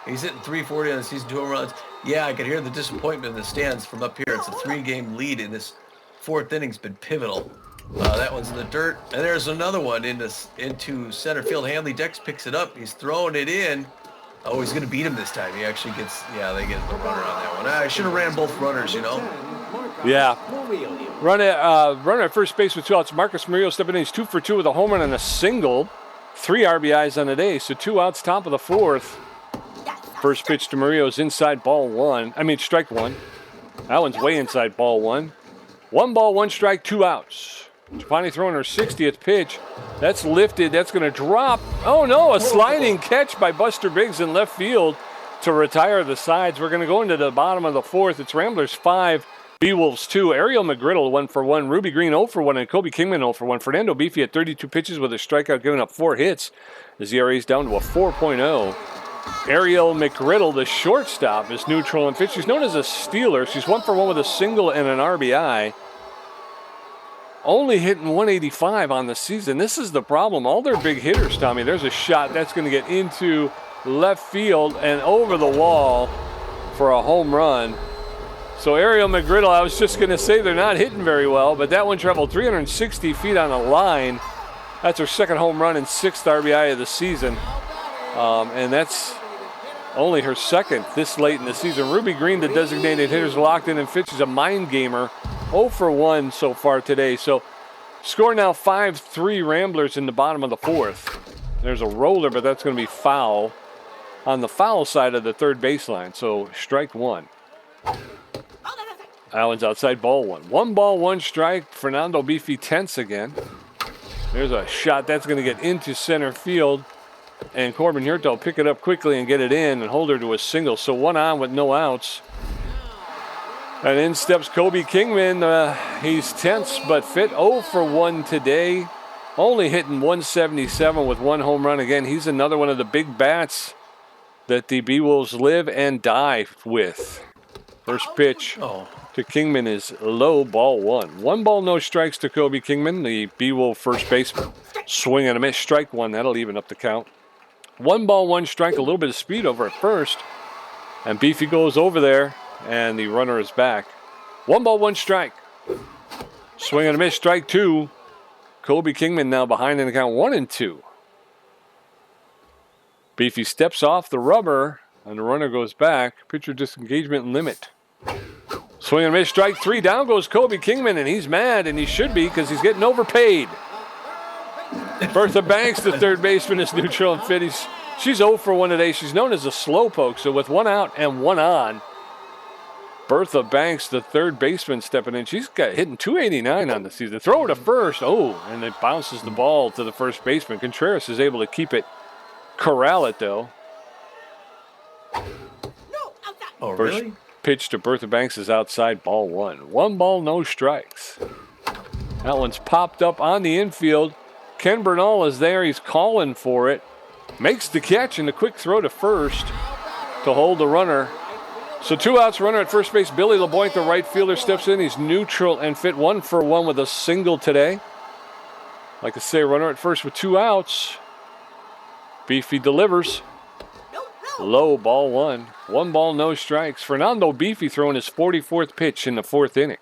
He's hitting 340 on the season, 2 home runs. Yeah, I can hear the disappointment in the stands from up here. It's a 3-game lead in this 4th inning's been pivotal. That one's in the dirt. And there's another one into center field. Hanley Dex picks it up. He's throwing it in. Oh, he's going to beat him this time. He actually gets, they get the runner on that one. I should have ran both runners, Yeah. Runner at first base with 2 outs. Marcus Murillo stepping in. He's 2 for 2 with a home run and a single. 3 RBIs on the day. So 2 outs, top of the 4th. First pitch to Murillo is inside, strike 1. That one's way inside, ball 1. 1 ball, 1 strike, 2 outs. Gipani throwing her 60th pitch. That's lifted. That's going to drop. Oh, no, a sliding catch by Buster Biggs in left field to retire the sides. We're going to go into the bottom of the 4th. It's Ramblers 5, Beewolves 2. Ariel McGriddle 1 for 1. Ruby Green 0 for 1. And Kobe Kingman 0 for 1. Fernando Beefy at 32 pitches with a strikeout, giving up 4 hits. His ERA is down to a 4.0. Ariel McGriddle, the shortstop, is neutral and fit. She's known as a stealer. She's 1 for 1 with a single and an RBI. Only hitting 185 on the season. This is the problem. All their big hitters, Tommy. There's a shot that's going to get into left field and over the wall for a home run. So Ariel McGriddle, I was just going to say they're not hitting very well, but that one traveled 360 feet on a line. That's her 2nd home run and 6th RBI of the season. And that's only her 2nd this late in the season. Ruby Green, the designated hitter, is locked in and fit. She's a mind gamer. 0 for 1 so far today. So score now 5-3 Ramblers in the bottom of the 4th. There's a roller, but that's going to be foul on the foul side of the 3rd baseline. So strike 1. That one's outside, ball 1. 1 ball, 1 strike. Fernando Beefy tense again. There's a shot that's going to get into center field. And Corbin Hurta will pick it up quickly and get it in and hold her to a single. So 1 on with no outs. And in steps Kobe Kingman. He's tense but fit. 0 for 1 today. Only hitting 177 with 1 home run. Again, he's another one of the big bats that the Beewolves live and die with. First pitch to Kingman is low, ball 1. 1 ball, no strikes to Kobe Kingman, the Beewolf first baseman. Swing and a miss, strike 1. That'll even up the count. 1 ball, 1 strike, a little bit of speed over at first. And Beefy goes over there. And the runner is back. 1 ball, 1 strike. Swing and a miss, strike 2. Kobe Kingman now behind in the count, 1-2. Beefy steps off the rubber, and the runner goes back. Pitcher disengagement limit. Swing and a miss, strike 3. Down goes Kobe Kingman, and he's mad, and he should be because he's getting overpaid. Bertha Banks, the 3rd baseman, is neutral and fit. She's 0 for 1 today. She's known as a slowpoke, so with 1 out and 1 on, Bertha Banks, the 3rd baseman, stepping in. She's got hitting 289 on the season. Throw it to first. And it bounces the ball to the first baseman. Contreras is able to keep it, corral it, though. Oh, first really? Pitch to Bertha Banks is outside, ball 1. 1 ball, no strikes. That one's popped up on the infield. Ken Bernal is there. He's calling for it. Makes the catch and a quick throw to first to hold the runner. So 2 outs, runner at first base. Billy LeBoint, the right fielder, steps in. He's neutral and fit, 1 for 1 with a single today. Like I say, runner at first with 2 outs. Beefy delivers. Low, ball one. 1 ball, no strikes. Fernando Beefy throwing his 44th pitch in the 4th inning.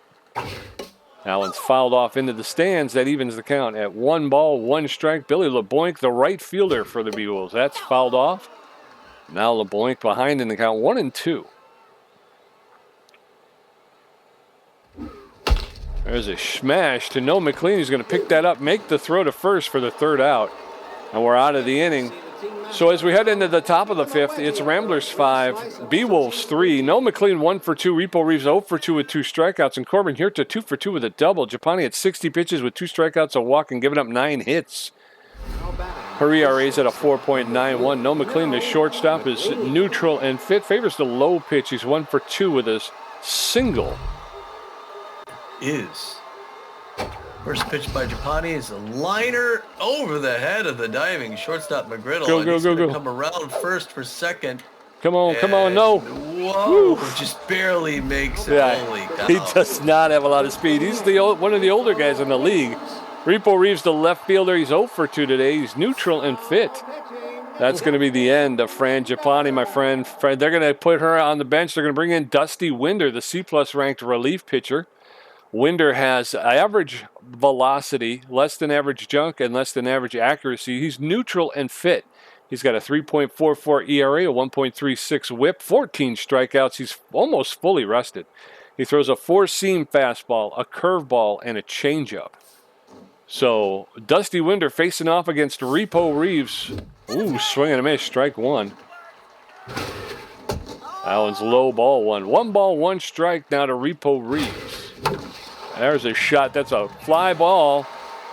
That one's fouled off into the stands. That evens the count at 1 ball, 1 strike. Billy LeBoink, the right fielder for the Beewolves. That's fouled off. Now LeBoink behind in the count, 1-2. There's a smash to No McLean. He's going to pick that up, make the throw to first for the 3rd out. And we're out of the inning. So as we head into the top of the 5th, it's Ramblers 5, Beewolves 3. No McLean 1 for 2. Repo Reeves 0 for 2 with 2 strikeouts. And Corbin Hirta 2 for 2 with a double. Gipani had 60 pitches with 2 strikeouts, a walk, and giving up 9 hits. Her ERA is at a 4.91. No McLean, the shortstop, is neutral and fit. Favors the low pitch. He's 1 for 2 with a single. First pitch by Gipani is a liner over the head of the diving shortstop McGriddle. Go. Come around first for second. Come on, no. Whoa, just barely makes it. Yeah, Holy cow. he does not have a lot of speed. He's one of the older guys in the league. Repo Reeves, the left fielder, he's 0 for 2 today. He's neutral and fit. That's going to be the end of Fran Gipani, my friend. They're going to put her on the bench. They're going to bring in Dusty Winder, the C-plus ranked relief pitcher. Winder has average velocity, less than average junk, and less than average accuracy. He's neutral and fit. He's got a 3.44 ERA, a 1.36 whip, 14 strikeouts. He's almost fully rested. He throws a 4-seam fastball, a curveball, and a changeup. So Dusty Winder facing off against Repo Reeves. Ooh, swing and a miss, strike 1. That one's low, ball 1. 1 ball, 1 strike now to Repo Reeves. There's a shot. That's a fly ball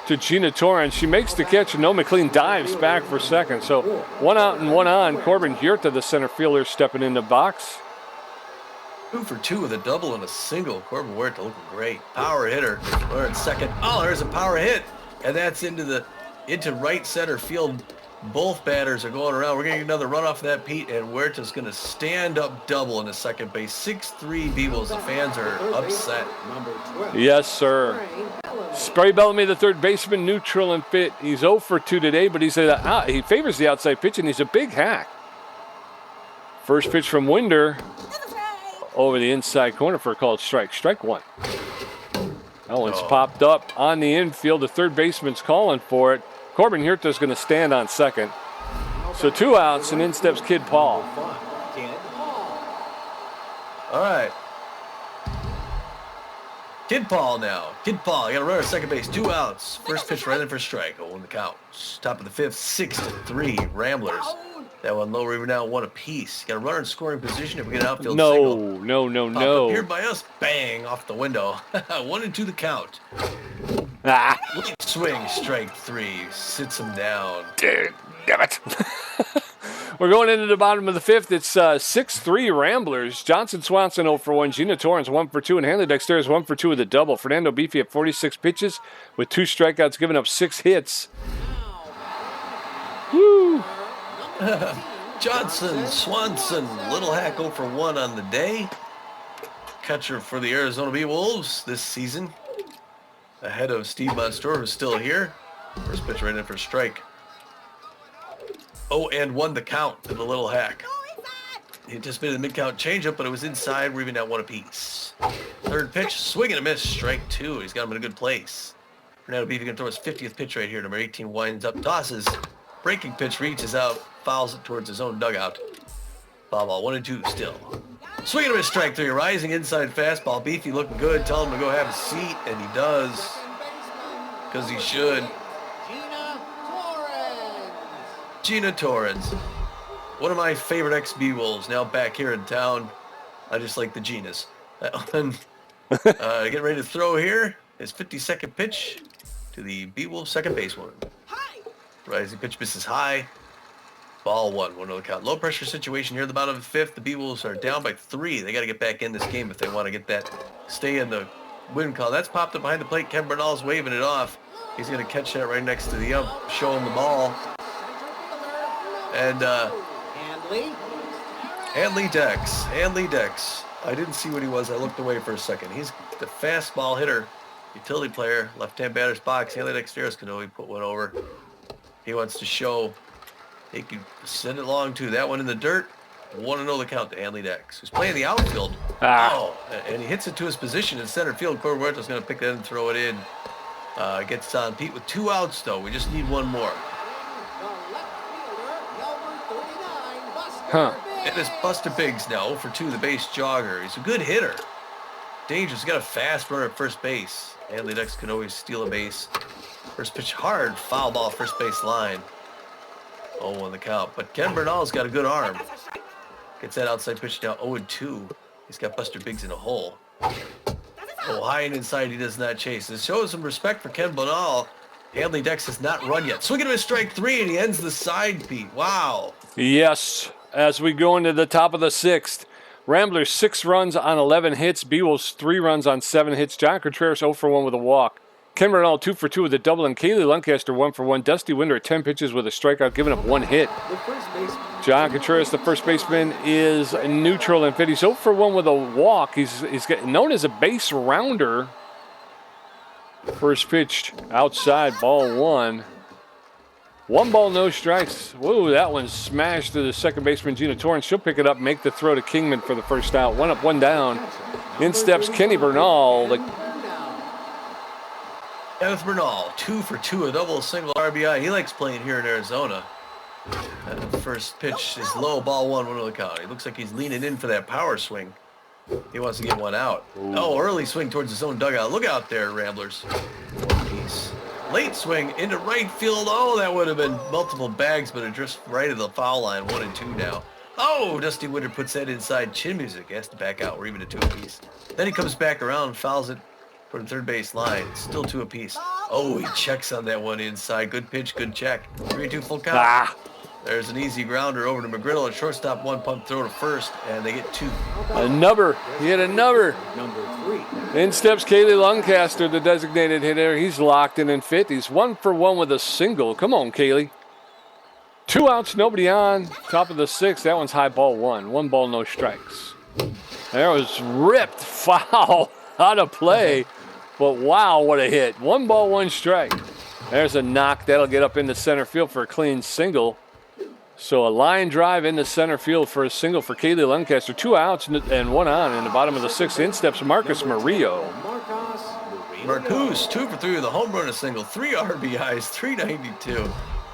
to Gina Torrance. She makes the catch, and No McLean dives back for second. So 1 out and 1 on. Corbin Hirta, the center fielder, stepping in the box. 2 for 2 with a double and a single. Corbin Huerta looking great. Power hitter. We're in second. Oh, there's a power hit. And that's into right center field. Both batters are going around. We're going to get another run off of that, Pete, and Huerta's going to stand up double in the second base. 6-3 Beewolves. The fans are upset. Yes, sir. Spray Bellamy, the third baseman, neutral and fit. He's 0 for 2 today, but he favors the outside pitch, and he's a big hack. First pitch from Winder over the inside corner for a called strike. Strike 1. That one's popped up on the infield. The third baseman's calling for it. Corbin Hirta's going to stand on second. So 2 outs, and in steps Kid Paul. All right. Kid Paul now. Kid Paul, you got a runner at second base. 2 outs. First pitch right in for strike. 0 in the count. Top of the 5th, 6-3 Ramblers. That one low, even now 1 apiece. Got a runner in scoring position if we get an outfield single. No. Up here by us, bang, off the window. 1-2 the count. Late swing, strike 3. Sits him down. Damn it. We're going into the bottom of the 5th. It's 6-3 Ramblers. Johnson Swanson 0 for 1. Gina Torrance 1 for 2. And Hanley Dexter 1 for 2 with a double. Fernando Beefy at 46 pitches with 2 strikeouts, giving up 6 hits. Woo! Johnson Swanson, little hack 0 for 1 on the day. Catcher for the Arizona Beewolves this season. Ahead of Steve Monstour, who's still here. First pitch right in for a strike. 0-1 the count to the little hack. He anticipated the mid-count changeup, but it was inside. We're even at 1 apiece. Third pitch, swing and a miss, strike 2. He's got him in a good place. Fernando Beefy going to throw his 50th pitch right here. Number 18 winds up, tosses. Breaking pitch, reaches out, fouls it towards his own dugout. Foul ball, 1-2 still. Swing and a miss, strike 3. Rising inside fastball. Beefy looking good. Tell him to go have a seat, and he does. Because he should. Gina Torrance. One of my favorite ex-Beewolves, now back here in town. I just like the Ginas. That one, getting ready to throw here. His 52nd pitch to the Beewolves second baseman. Rising pitch misses high. Ball 1 to the count. Low pressure situation here at the bottom of the 5th. The Beewolves are down by 3. They got to get back in this game if they want to get that, stay in the win column. That's popped up behind the plate. Ken Bernal's waving it off. He's going to catch that right next to the ump, show him the ball. And Hanley Dex. I didn't see what he was. I looked away for a second. He's the fastball hitter, utility player, left-hand batter's box. Hanley Dexteris can only put one over. He wants to show he can send it long too. That one in the dirt. 1-0 the count to Hanley Dex, who's playing the outfield. Ah. Oh, and he hits it to his position in center field. Corberto's going to pick that and throw it in. Gets on Pete with 2 outs, though. We just need 1 more. Huh. And it's Buster Biggs now, 0-for-2, the base jogger. He's a good hitter. Dangerous. He's got a fast runner at first base. Hanley Dex can always steal a base. First pitch hard, foul ball first base line. 0-1 the count. But Ken Bernal's got a good arm. Gets that outside pitch now 0-2. He's got Buster Biggs in a hole. Oh, high and inside, he does not chase. It shows some respect for Ken Bernal. Hanley Dex has not run yet. Swing and a strike 3, and he ends the side, Pete. Wow. Yes, as we go into the top of the 6th. Ramblers 6 runs on 11 hits. Beewolves 3 runs on 7 hits. John Contreras 0-for-1 with a walk. Ken Bernal 2-for-2 with a double, and Kaylee Lancaster 1-for-1. Dusty Winder at 10 pitches with a strikeout, giving up 1 hit. John Contreras, the first baseman, is neutral and fit. He's 0-for-1 with a walk. He's known as a base rounder. First pitch outside, ball 1. 1 ball, no strikes. Whoa, that one smashed to the second baseman, Gina Torrance. She'll pick it up and make the throw to Kingman for the first out. 1 up, 1 down. In steps Kenny Bernal. Kenneth Bernal, 2-for-2, a double, a single RBI. He likes playing here in Arizona. And the first pitch is low, ball 1-1 the count. He looks like he's leaning in for that power swing. He wants to get 1 out. Oh, early swing towards his own dugout. Look out there, Ramblers. 1 piece. Late swing into right field. Oh, that would have been multiple bags, but it just right at the foul line. 1-2 now. Oh, Dusty Winder puts that inside. Chin music. He has to back out. We're even at 2 apiece. Then he comes back around, fouls it for the third base line. Still 2 apiece. Oh, he checks on that one inside. Good pitch, good check. 3-2 full count. Ah. There's an easy grounder over to McGriddle at shortstop. 1 pump throw to first, and they get 2. A number. He hit a number. In steps Kaylee Lancaster, the designated hitter. He's locked in and fit. He's 1-for-1 with a single. Come on, Kaylee. 2 outs, nobody on. Top of the 6th. That one's high, ball 1. 1 ball, no strikes. There was ripped foul out of play. But wow, what a hit. 1 ball, 1 strike. There's a knock. That'll get up into center field for a clean single. So a line drive into center field for a single for Kaylee Lancaster. 2 outs and 1 on in the bottom of the 6th. In steps Marcus Murillo. Marcus, 2-for-3 with a home run, a single. 3 RBIs, 392.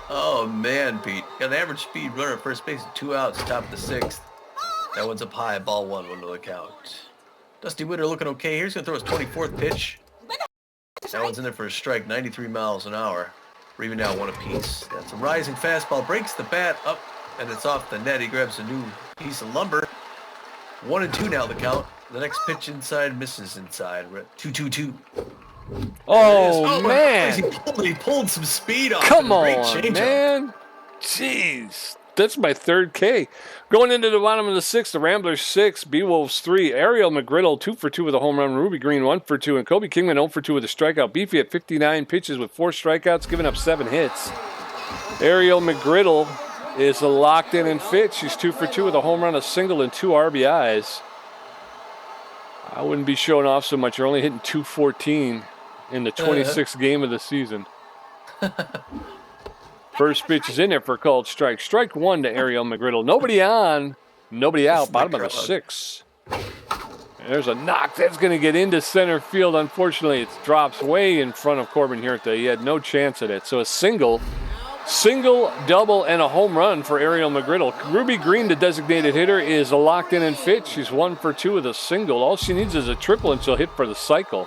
Oh, man, Pete. Got an average speed runner at first base, 2 outs, top of the 6th. That one's up high, ball 1 to the count. Dusty Winder looking okay here. He's going to throw his 24th pitch. That one's in there for a strike, 93 miles an hour. We're even now 1 apiece. That's a rising fastball. Breaks the bat up, and it's off the net. He grabs a new piece of lumber. 1-2 now the count. The next pitch inside misses inside. We're at 2-2-2. Oh, man. He pulled some speed off. Come Great on, change-up. man. Jeez. That's my 3rd K. Going into the bottom of the 6th, the Ramblers 6, Beewolves 3. Ariel McGriddle 2-for-2 with a home run. Ruby Green 1-for-2. And Kobe Kingman 0-for-2 with a strikeout. Beefy at 59 pitches with 4 strikeouts, giving up 7 hits. Ariel McGriddle is locked in and fit. She's 2-for-2 with a home run, a single, and 2 RBIs. I wouldn't be showing off so much. You're only hitting .214 in the 26th game of the season. First pitch is in there for a called strike. Strike 1 to Ariel McGriddle. Nobody on, nobody out. Bottom of the 6th. There's a knock. That's going to get into center field. Unfortunately, it drops way in front of Corbin Huerta. He had no chance at it. So a single, double, and a home run for Ariel McGriddle. Ruby Green, the designated hitter, is locked in and fit. She's 1-for-2 with a single. All she needs is a triple, and she'll hit for the cycle.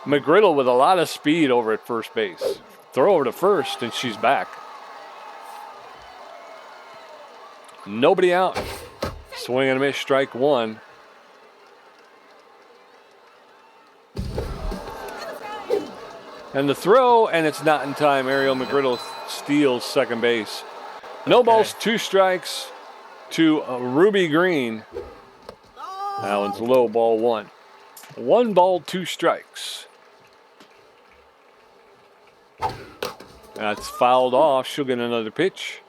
McGriddle with a lot of speed over at first base. Throw over to first, and she's back. Nobody out. Swing and a miss, strike 1. And the throw, and it's not in time. Ariel McGriddle steals second base. No balls, 2 strikes to Ruby Green. That one's low, ball 1. 1 ball, 2 strikes. That's fouled off. She'll get another pitch.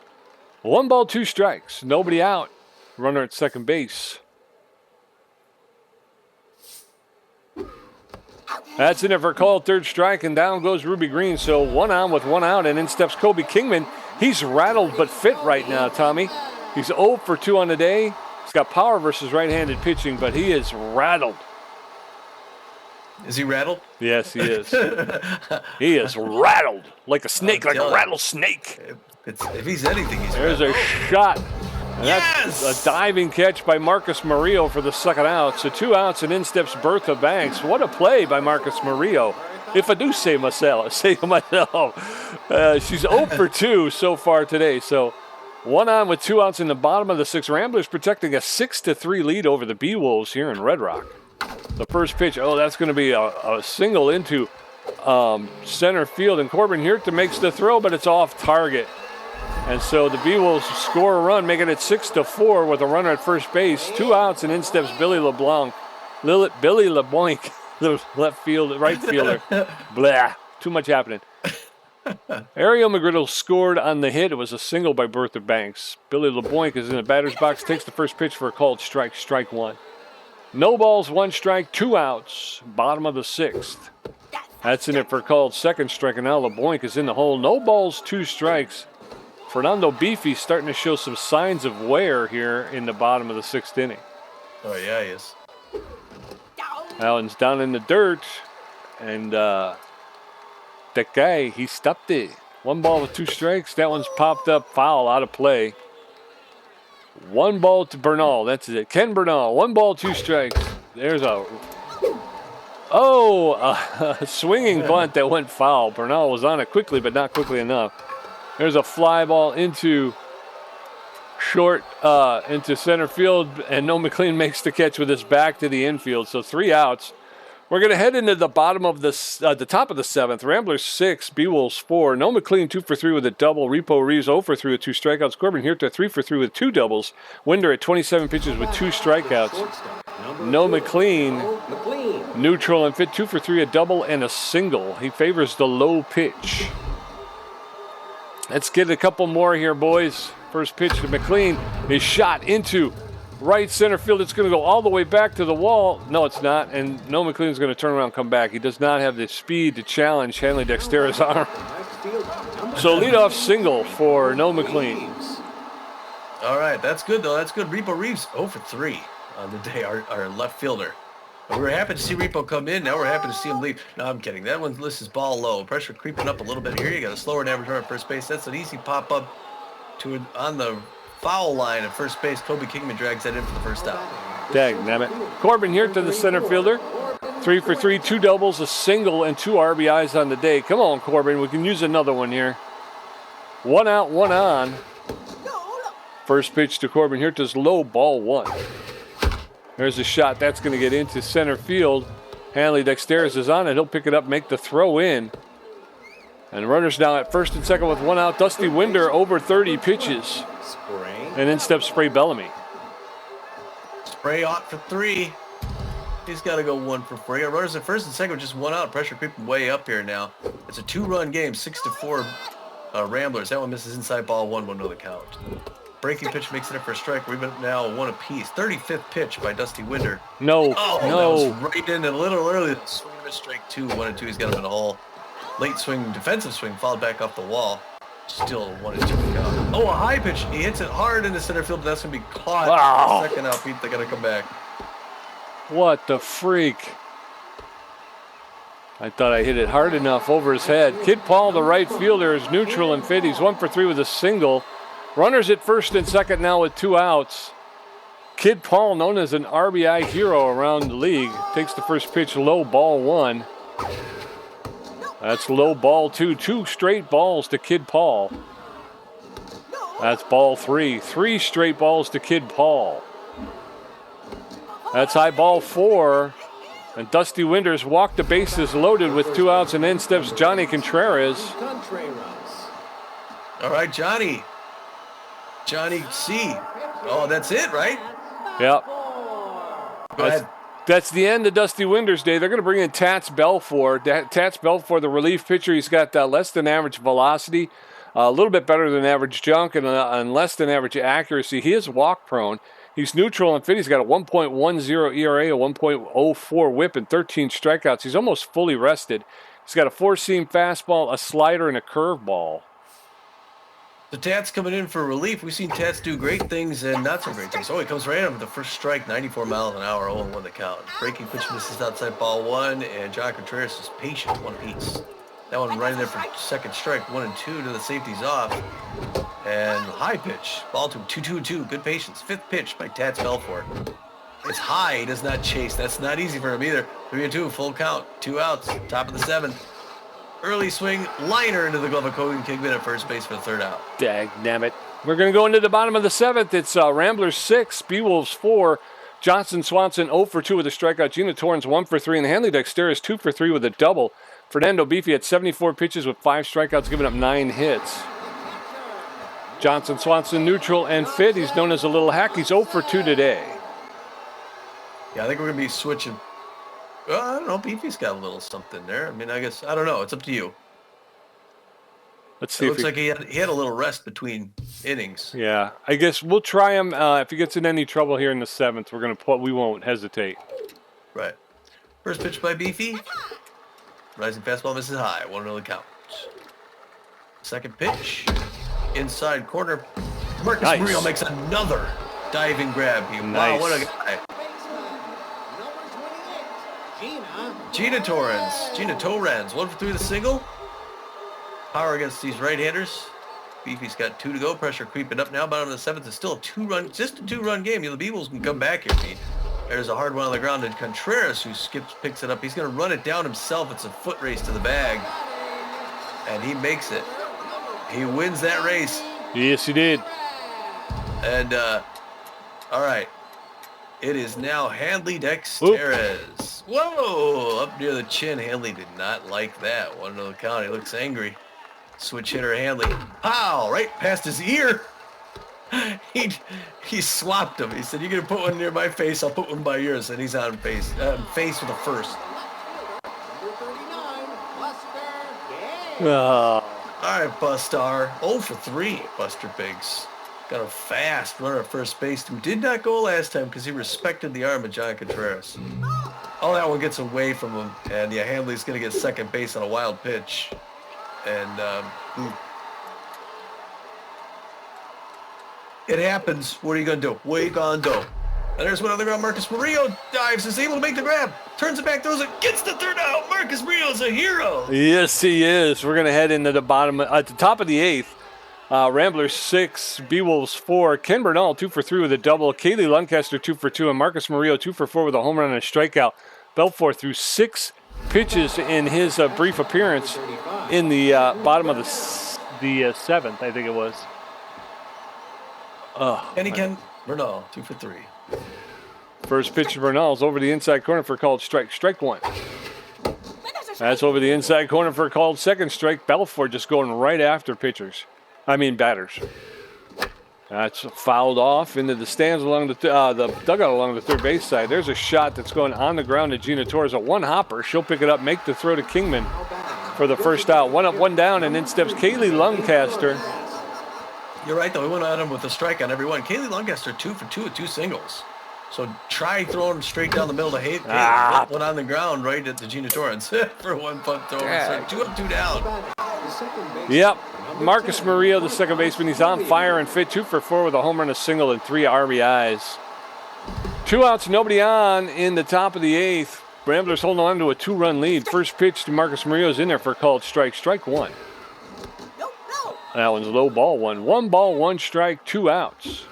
1 ball, 2 strikes. Nobody out. Runner at second base. That's in there for a called 3rd strike, and down goes Ruby Green. So 1 on with 1 out, and in steps Kobe Kingman. He's rattled but fit right now, Tommy. He's 0 for 2 on the day. He's got power versus right-handed pitching, but he is rattled. Is he rattled? Yes, he is. He is rattled like a snake, like a rattlesnake. If he's anything, he's There's rattled. a shot. And Yes! That's a diving catch by Marcus Murillo for the second out. So 2 outs and in steps Bertha Banks. What a play by Marcus Murillo. If I do say myself, she's 0 for 2 so far today. So 1 on with 2 outs in the bottom of the 6th. Ramblers protecting a 6-3 lead over the Beewolves here in Red Rock. The first pitch, that's going to be a single into center field. And Corbin Hirta makes the throw, but it's off target. And so the Beewolves score a run, making it 6-4 with a runner at first base. 2 outs and in steps Billy LeBlanc. Billy LeBlanc, the right fielder. Blah, too much happening. Ariel McGriddle scored on the hit. It was a single by Bertha Banks. Billy LeBlanc is in the batter's box, takes the first pitch for a called strike, strike 1. No balls, 1 strike, 2 outs. Bottom of the 6th. That's in it for a called second strike, and now LeBlanc is in the hole. No balls, 2 strikes. Fernando Beefy starting to show some signs of wear here in the bottom of the 6th inning. Oh, yeah, he is. Allen's down in the dirt, and that guy, he stopped it. 1 ball with 2 strikes. That one's popped up, foul, out of play. 1 ball to Bernal. That's it. Ken Bernal. 1 ball, 2 strikes. There's a swinging bunt that went foul. Bernal was on it quickly, but not quickly enough. There's a fly ball into short, into center field, and Noah McLean makes the catch with his back to the infield. So 3 outs. We're going to head into the bottom of the top of the 7th. Ramblers 6, Beewolves 4. Noah McLean 2 for 3 with a double. Repo Reeves 0 for 3 with 2 strikeouts. Corbin Hirta 3 for 3 with 2 doubles. Winder at 27 pitches with 2 strikeouts. Noah McLean neutral and fit, 2 for 3, a double and a single. He favors the low pitch. Let's get a couple more here, boys. First pitch to McLean is shot into right center field. It's going to go all the way back to the wall. No, it's not. And Noah McLean's going to turn around and come back. He does not have the speed to challenge Hanley Dexter's arm. So leadoff single for Noah McLean. All right, that's good, though. That's good. Repo Reeves 0 for 3 on the day, our left fielder. We were happy to see Repo come in. Now we're happy to see him leave. No, I'm kidding. That one lists his ball low. Pressure creeping up a little bit here. You got a slower than average runner at first base. That's an easy pop-up to on the foul line at first base. Kobe Kingman drags that in for the first out. Dagnabbit. Corbin here to the center fielder. 3 for 3, 2 doubles, a single, and 2 RBIs on the day. Come on, Corbin. We can use another one here. 1 out, 1 on. First pitch to Corbin Hirta's low, ball 1. There's a shot. That's going to get into center field. Hanley Dexteris is on it. He'll pick it up, make the throw in. And runners now at first and second with 1 out. Dusty Winder over 30 pitches. And in steps Spray Bellamy. Spray out for 3. He's got to go 1 for 4. Runners at first and second with just 1 out. Pressure creeping way up here now. It's a 2-run game, 6-4 Ramblers. That one misses inside ball 1-1 to the count. Breaking pitch makes it up for a strike. We've been now 1 apiece. 35th pitch by Dusty Winder. No, no. That was right in a little early. Swing and a strike 2, 1-2. He's got him in a hole. Late swing, defensive swing, fouled back off the wall. Still 1-2 count. Oh, a high pitch. He hits it hard in the center field, but that's going to be caught. Wow. Second out, Pete. They got to come back. What the freak? I thought I hit it hard enough over his head. Kid Paul, the right fielder, is neutral and fit. He's 1 for 3 with a single. Runners at first and second now with 2 outs. Kid Paul, known as an RBI hero around the league, takes the first pitch low, ball 1. That's low, ball 2. 2 straight balls to Kid Paul. That's ball 3. 3 straight balls to Kid Paul. That's high, ball 4. And Dusty Winders walked the bases loaded with 2 outs, and in steps Johnny Contreras. All right, Johnny. Johnny C. Oh, that's it, right? Yep. Go ahead. That's the end of Dusty Winder's day. They're going to bring in Tats Belfour. Tats Belfour, the relief pitcher, he's got less than average velocity, a little bit better than average junk, and less than average accuracy. He is walk prone. He's neutral and fit. He's got a 1.10 ERA, a 1.04 whip, and 13 strikeouts. He's almost fully rested. He's got a 4-seam fastball, a slider, and a curveball. The Tats coming in for relief. We've seen Tats do great things and not so great things. Oh, he comes right in with the first strike, 94 miles an hour, 0-1 the count. Breaking pitch misses outside ball 1, and John Contreras is patient, 1 apiece. That one right in there for second strike, 1 and 2 to the safeties off. And high pitch, ball 2, good patience. Fifth pitch by Tats Belfort. It's high, he does not chase. That's not easy for him either. 3-2, full count, 2 outs, top of the 7th. Early swing, liner into the glove of Kogan Kingman at first base for the 3rd out. Dagnabbit. We're going to go into the bottom of the 7th. It's Ramblers 6, Beewolves 4. Johnson Swanson 0 for 2 with a strikeout. Gina Torrens 1 for 3. And Hanley Dexteris 2 for 3 with a double. Fernando Beefy had 74 pitches with 5 strikeouts, giving up 9 hits. Johnson Swanson neutral and fit. He's known as a little hack. He's 0 for 2 today. Yeah, I think we're going to be switching. Well, I don't know. Beefy's got a little something there. I mean, I guess, I don't know. It's up to you. Let's see. It looks like he had a little rest between innings. Yeah, I guess we'll try him. If he gets in any trouble here in the 7th, we're going to put. We won't hesitate. Right. First pitch by Beefy. Rising fastball misses high. 1-0 the count. Second pitch. Inside corner. Marcus Murillo makes another diving grab. Wow, what a guy. Gina Torrens, 1 for 3 with a single. Power against these right-handers. Beefy's got 2 to go. Pressure creeping up now. Bottom of the 7th is still a 2-run game. The Beewolves can come back here, Pete. There's a hard one on the ground, and Contreras, who picks it up. He's going to run it down himself. It's a foot race to the bag, and he makes it. He wins that race. Yes, he did. And all right. It is now Hanley Dexteris. Whoa! Up near the chin. Hanley did not like that. 1-0 the count. He looks angry. Switch hitter Hanley. Pow! Right past his ear. He swapped him. He said, "You're going to put one near my face. I'll put one by yours." And he's on face. Face with a first. All right, Bustar. 0 for 3, Buster Biggs. Got a fast runner at first base who did not go last time because he respected the arm of John Contreras. Oh, that one gets away from him. And yeah, Hanley's going to get second base on a wild pitch. And it happens. What are you going to do? What are you going to do? And there's one on the ground. Marcus Murillo dives, is able to make the grab. Turns it back, throws it, gets the 3rd out. Marcus Murillo's a hero. Yes, he is. We're going to head into the bottom, at the top of the 8th. Ramblers 6, Beewolves 4. Ken Bernal 2 for 3 with a double. Kaylee Lancaster 2 for 2, and Marcus Murillo 2 for 4 with a home run and a strikeout. Belfort threw 6 pitches in his brief appearance in the bottom of the 7th, I think it was. Ken Bernal 2 for 3. First pitch of Bernal's over the inside corner for called strike. Strike 1. That's over the inside corner for called second strike. Belfort just going right after batters. That's fouled off into the stands along the dugout along the third base side. There's a shot that's going on the ground to Gina Torres. A one-hopper. She'll pick it up, make the throw to Kingman for the first out. 1 up, 1 down, and in steps Kaylee Lancaster. You're right, though. We went at him with a strike on every one. Kaylee Lancaster 2 for 2 with 2 singles. So try throwing him straight down the middle to Hayes. One on the ground right at the Gina Torrens for 1 punt throw. So 2 up, 2 down. Yep. Marcus Murillo, the second baseman, he's on fire and fit. 2 for 4 with a home run, a single, and 3 RBIs. 2 outs, nobody on in the top of the 8th. Ramblers holding on to a 2-run lead. First pitch to Marcus Murillo's in there for a called strike. Strike 1. That one's low ball 1. 1 ball, 1 strike, 2 outs.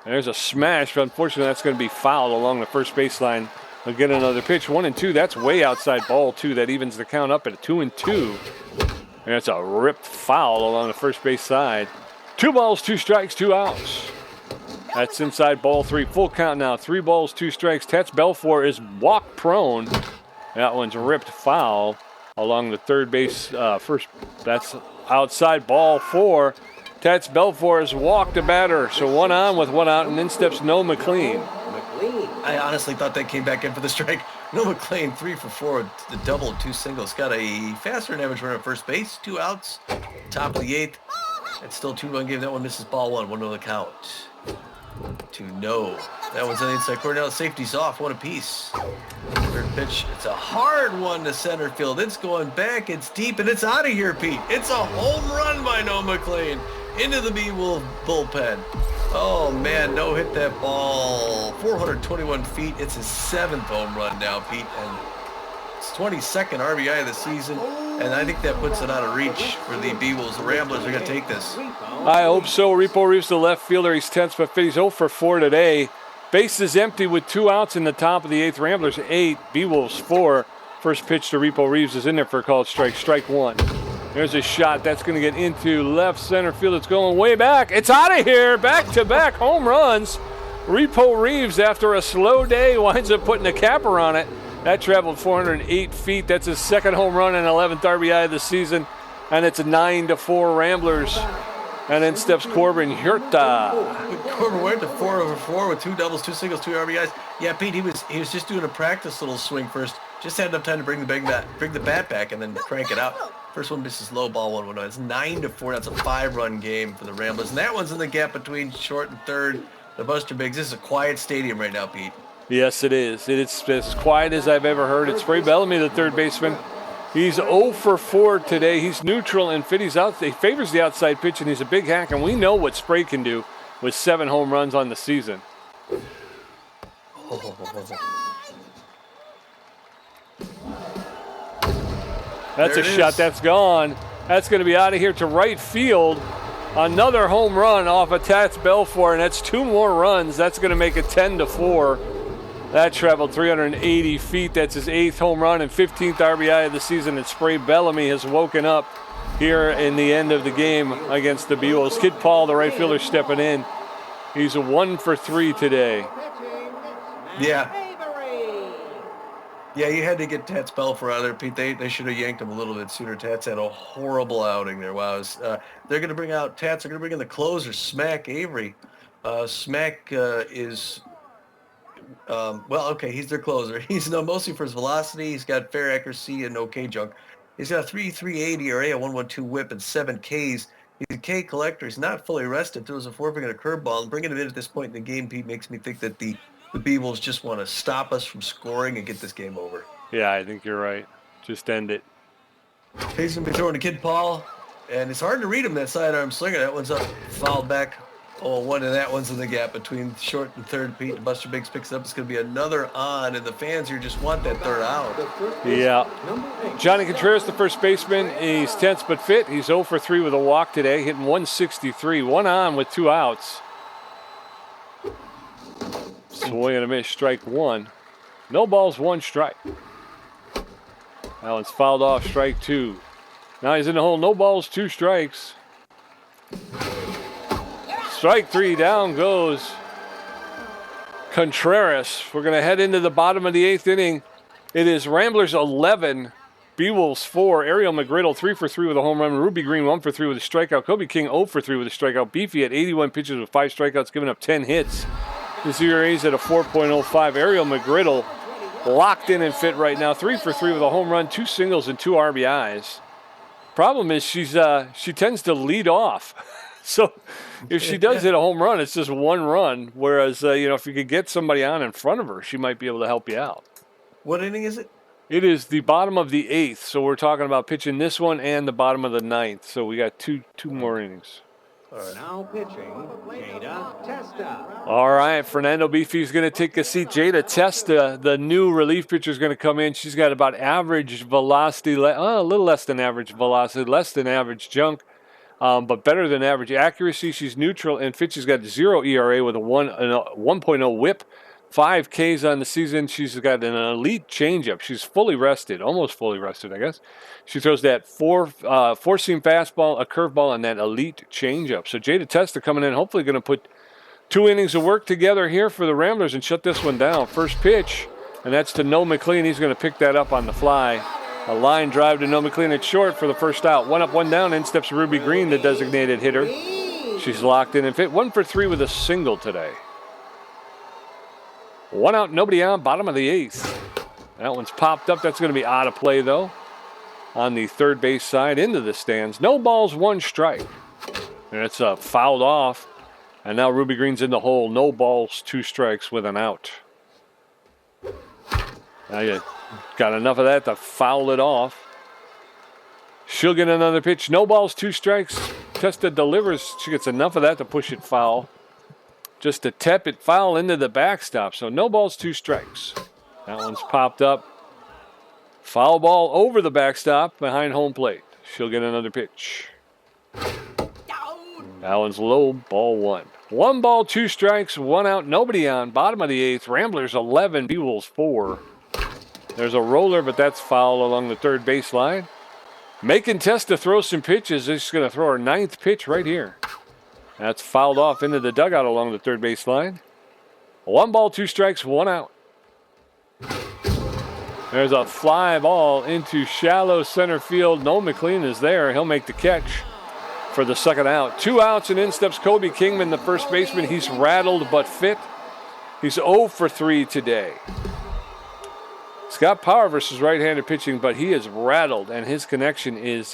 There's a smash, but unfortunately that's going to be fouled along the first baseline. They'll get another pitch. 1-2. That's way outside ball 2. That evens the count up at 2-2. And that's a ripped foul along the first base side. 2 balls, 2 strikes, 2 outs. That's inside ball 3. Full count now. 3 balls, 2 strikes. Tats Belfort is walk prone. That one's ripped foul along the third base first. That's outside ball 4. Tats Belfort has walked a batter. So 1 on with 1 out, and in steps No McLean. I honestly thought they came back in for the strike. No McLean 3 for 4, the double, 2 singles. Got a faster than average runner at first base. 2 outs. Top of the 8th. It's still 2-run game. That one misses ball 1. 1-0 the count. 2-0. That one's on the inside corner. Now the safety's off. 1 apiece. Third pitch. It's a hard one to center field. It's going back. It's deep, and it's out of here, Pete. It's a home run by No McLean. into the Beewolf bullpen. Oh, man, no hit that ball. 421 feet. It's his 7th home run now, Pete. And it's 22nd RBI of the season. And I think that puts it out of reach for the Beewolves. The Ramblers are going to take this. I hope so. Repo Reeves, the left fielder. He's 10th, but he's 0 for 4 today. Base is empty with 2 outs in the top of the 8th. Ramblers 8, Beewolves 4. First pitch to Repo Reeves is in there for a called strike. Strike 1. There's a shot. That's going to get into left center field. It's going way back. It's out of here. Back-to-back home runs. Repo Reeves, after a slow day, winds up putting a capper on it. That traveled 408 feet. That's his 2nd home run and 11th RBI of the season. And it's 9-4 Ramblers. And then steps Corbin Huerta. Corbin went to 4 over 4 with 2 doubles, 2 singles, 2 RBIs. Yeah, Pete, he was just doing a practice little swing first. Just had enough time to bring the bat back and then crank it out. First one misses low, ball 1-1. It's 9-4. That's a 5-run game for the Ramblers. And that one's in the gap between short and third. The Buster Biggs. This is a quiet stadium right now, Pete. Yes, it is. It's as quiet as I've ever heard. It's Spray Bellamy, the third baseman. He's 0 for 4 today. He's neutral and fit. He favors the outside pitch, and he's a big hack. And we know what Spray can do with 7 home runs on the season. That's a shot. That's gone. That's going to be out of here to right field. Another home run off of Tats Belfour, and that's 2 more runs. That's going to make it 10-4. That traveled 380 feet. That's his 8th home run and 15th RBI of the season. And Spray Bellamy has woken up here in the end of the game against the Beewolves. Kid Paul, the right fielder, stepping in. He's 1 for 3 today. Yeah. Yeah, you had to get Tats Belfour out of there, Pete. They should have yanked him a little bit sooner. Tats had a horrible outing there. Wow. They're going to bring out Tats. They're going to bring in the closer, Smack Avery. Smack is... he's their closer. He's known mostly for his velocity. He's got fair accuracy and okay junk. He's got a 3.38 ERA, a 1.12 whip, and 7 Ks. He's a K collector. He's not fully rested. Throws a 4-finger and a curveball. And bringing him in at this point in the game, Pete, makes me think that the Beewolves just want to stop us from scoring and get this game over. Yeah, I think you're right. Just end it. He's going to be throwing to Kid Paul, and it's hard to read him, that sidearm slinger. That one's up, fouled back. 0-1, and that one's in the gap between short and third. Pete, Buster Biggs picks it up. It's going to be another on, and the fans here just want that third out. Yeah. Johnny Contreras, the first baseman, he's 10th but fit. He's 0 for 3 with a walk today, hitting 163. 1 on with 2 outs. Swing and a miss, strike 1. No balls, 1 strike. That one's fouled off, strike 2. Now he's in the hole, no balls, 2 strikes. Strike 3, down goes Contreras. We're going to head into the bottom of the 8th inning. It is Ramblers 11, Beewolves 4. Ariel McGriddle 3 for 3 with a home run. Ruby Green 1 for 3 with a strikeout. Kobe King 0 for 3 with a strikeout. Beefy at 81 pitches with 5 strikeouts, giving up 10 hits. His ERA's at a 4.05. Ariel McGriddle locked in and fit right now. 3 for 3 with a home run, 2 singles, and 2 RBIs. Problem is she tends to lead off. So if she does hit a home run, it's just 1 run. Whereas, if you could get somebody on in front of her, she might be able to help you out. What inning is it? It is the bottom of the 8th. So we're talking about pitching this one and the bottom of the 9th. So we got two more innings. All right. Now pitching, Jada Testa. All right, Fernando Beefy is going to take a seat. Jada Testa, the new relief pitcher, is going to come in. She's got about average velocity, a little less than average velocity, less than average junk. But better than average accuracy. She's neutral, and Fitch's got 0 ERA with a 1.0 whip, 5 Ks on the season. She's got an elite changeup. She's fully rested, almost fully rested, I guess. She throws that four-seam fastball, a curveball, and that elite changeup. So Jada Testa coming in, hopefully going to put 2 innings of work together here for the Ramblers and shut this one down. First pitch, and that's to Noah McLean. He's going to pick that up on the fly. A line drive to Noah McLean at short for the first out. 1 up, 1 down. In steps Ruby Green, the designated hitter. She's locked in and fit. 1 for 3 with a single today. 1 out, nobody on. Bottom of the 8th. That one's popped up. That's going to be out of play, though. On the third base side, into the stands. No balls, 1 strike. And it's fouled off. And now Ruby Green's in the hole. No balls, 2 strikes with an out. Now you got enough of that to foul it off. She'll get another pitch. No balls, 2 strikes. Testa delivers. She gets enough of that to push it foul. Just a tepid foul into the backstop. So no balls, 2 strikes. That one's popped up. Foul ball over the backstop behind home plate. She'll get another pitch. That one's low, ball 1. 1 ball, 2 strikes, 1 out, nobody on. Bottom of the 8th, Ramblers 11, Beewolves 4. There's a roller, but that's foul along the third baseline. Making Testa throw some pitches. She's going to throw her 9th pitch right here. That's fouled off into the dugout along the third baseline. 1 ball, 2 strikes, 1 out. There's a fly ball into shallow center field. Noel McLean is there. He'll make the catch for the second out. 2 outs, and in steps Kobe Kingman, the first baseman. He's rattled but fit. He's 0 for 3 today. He's got power versus right-handed pitching, but he is rattled, and his connection is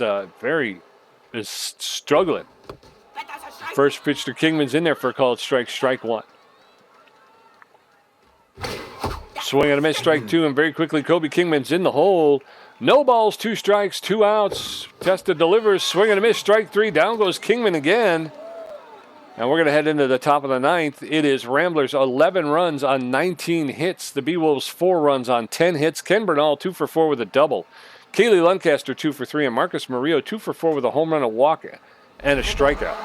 struggling. First pitch to Kingman's in there for a called strike, strike 1. Swing and a miss, strike 2, and very quickly Kobe Kingman's in the hole. No balls, 2 strikes, 2 outs. Testa delivers, swing and a miss, strike 3. Down goes Kingman again. And we're going to head into the top of the 9th. It is Ramblers 11 runs on 19 hits. The Beewolves 4 runs on 10 hits. Ken Bernal 2 for 4 with a double. Kaylee Lancaster 2 for 3, and Marcus Murillo 2 for 4 with a home run, a walk, and a strikeout.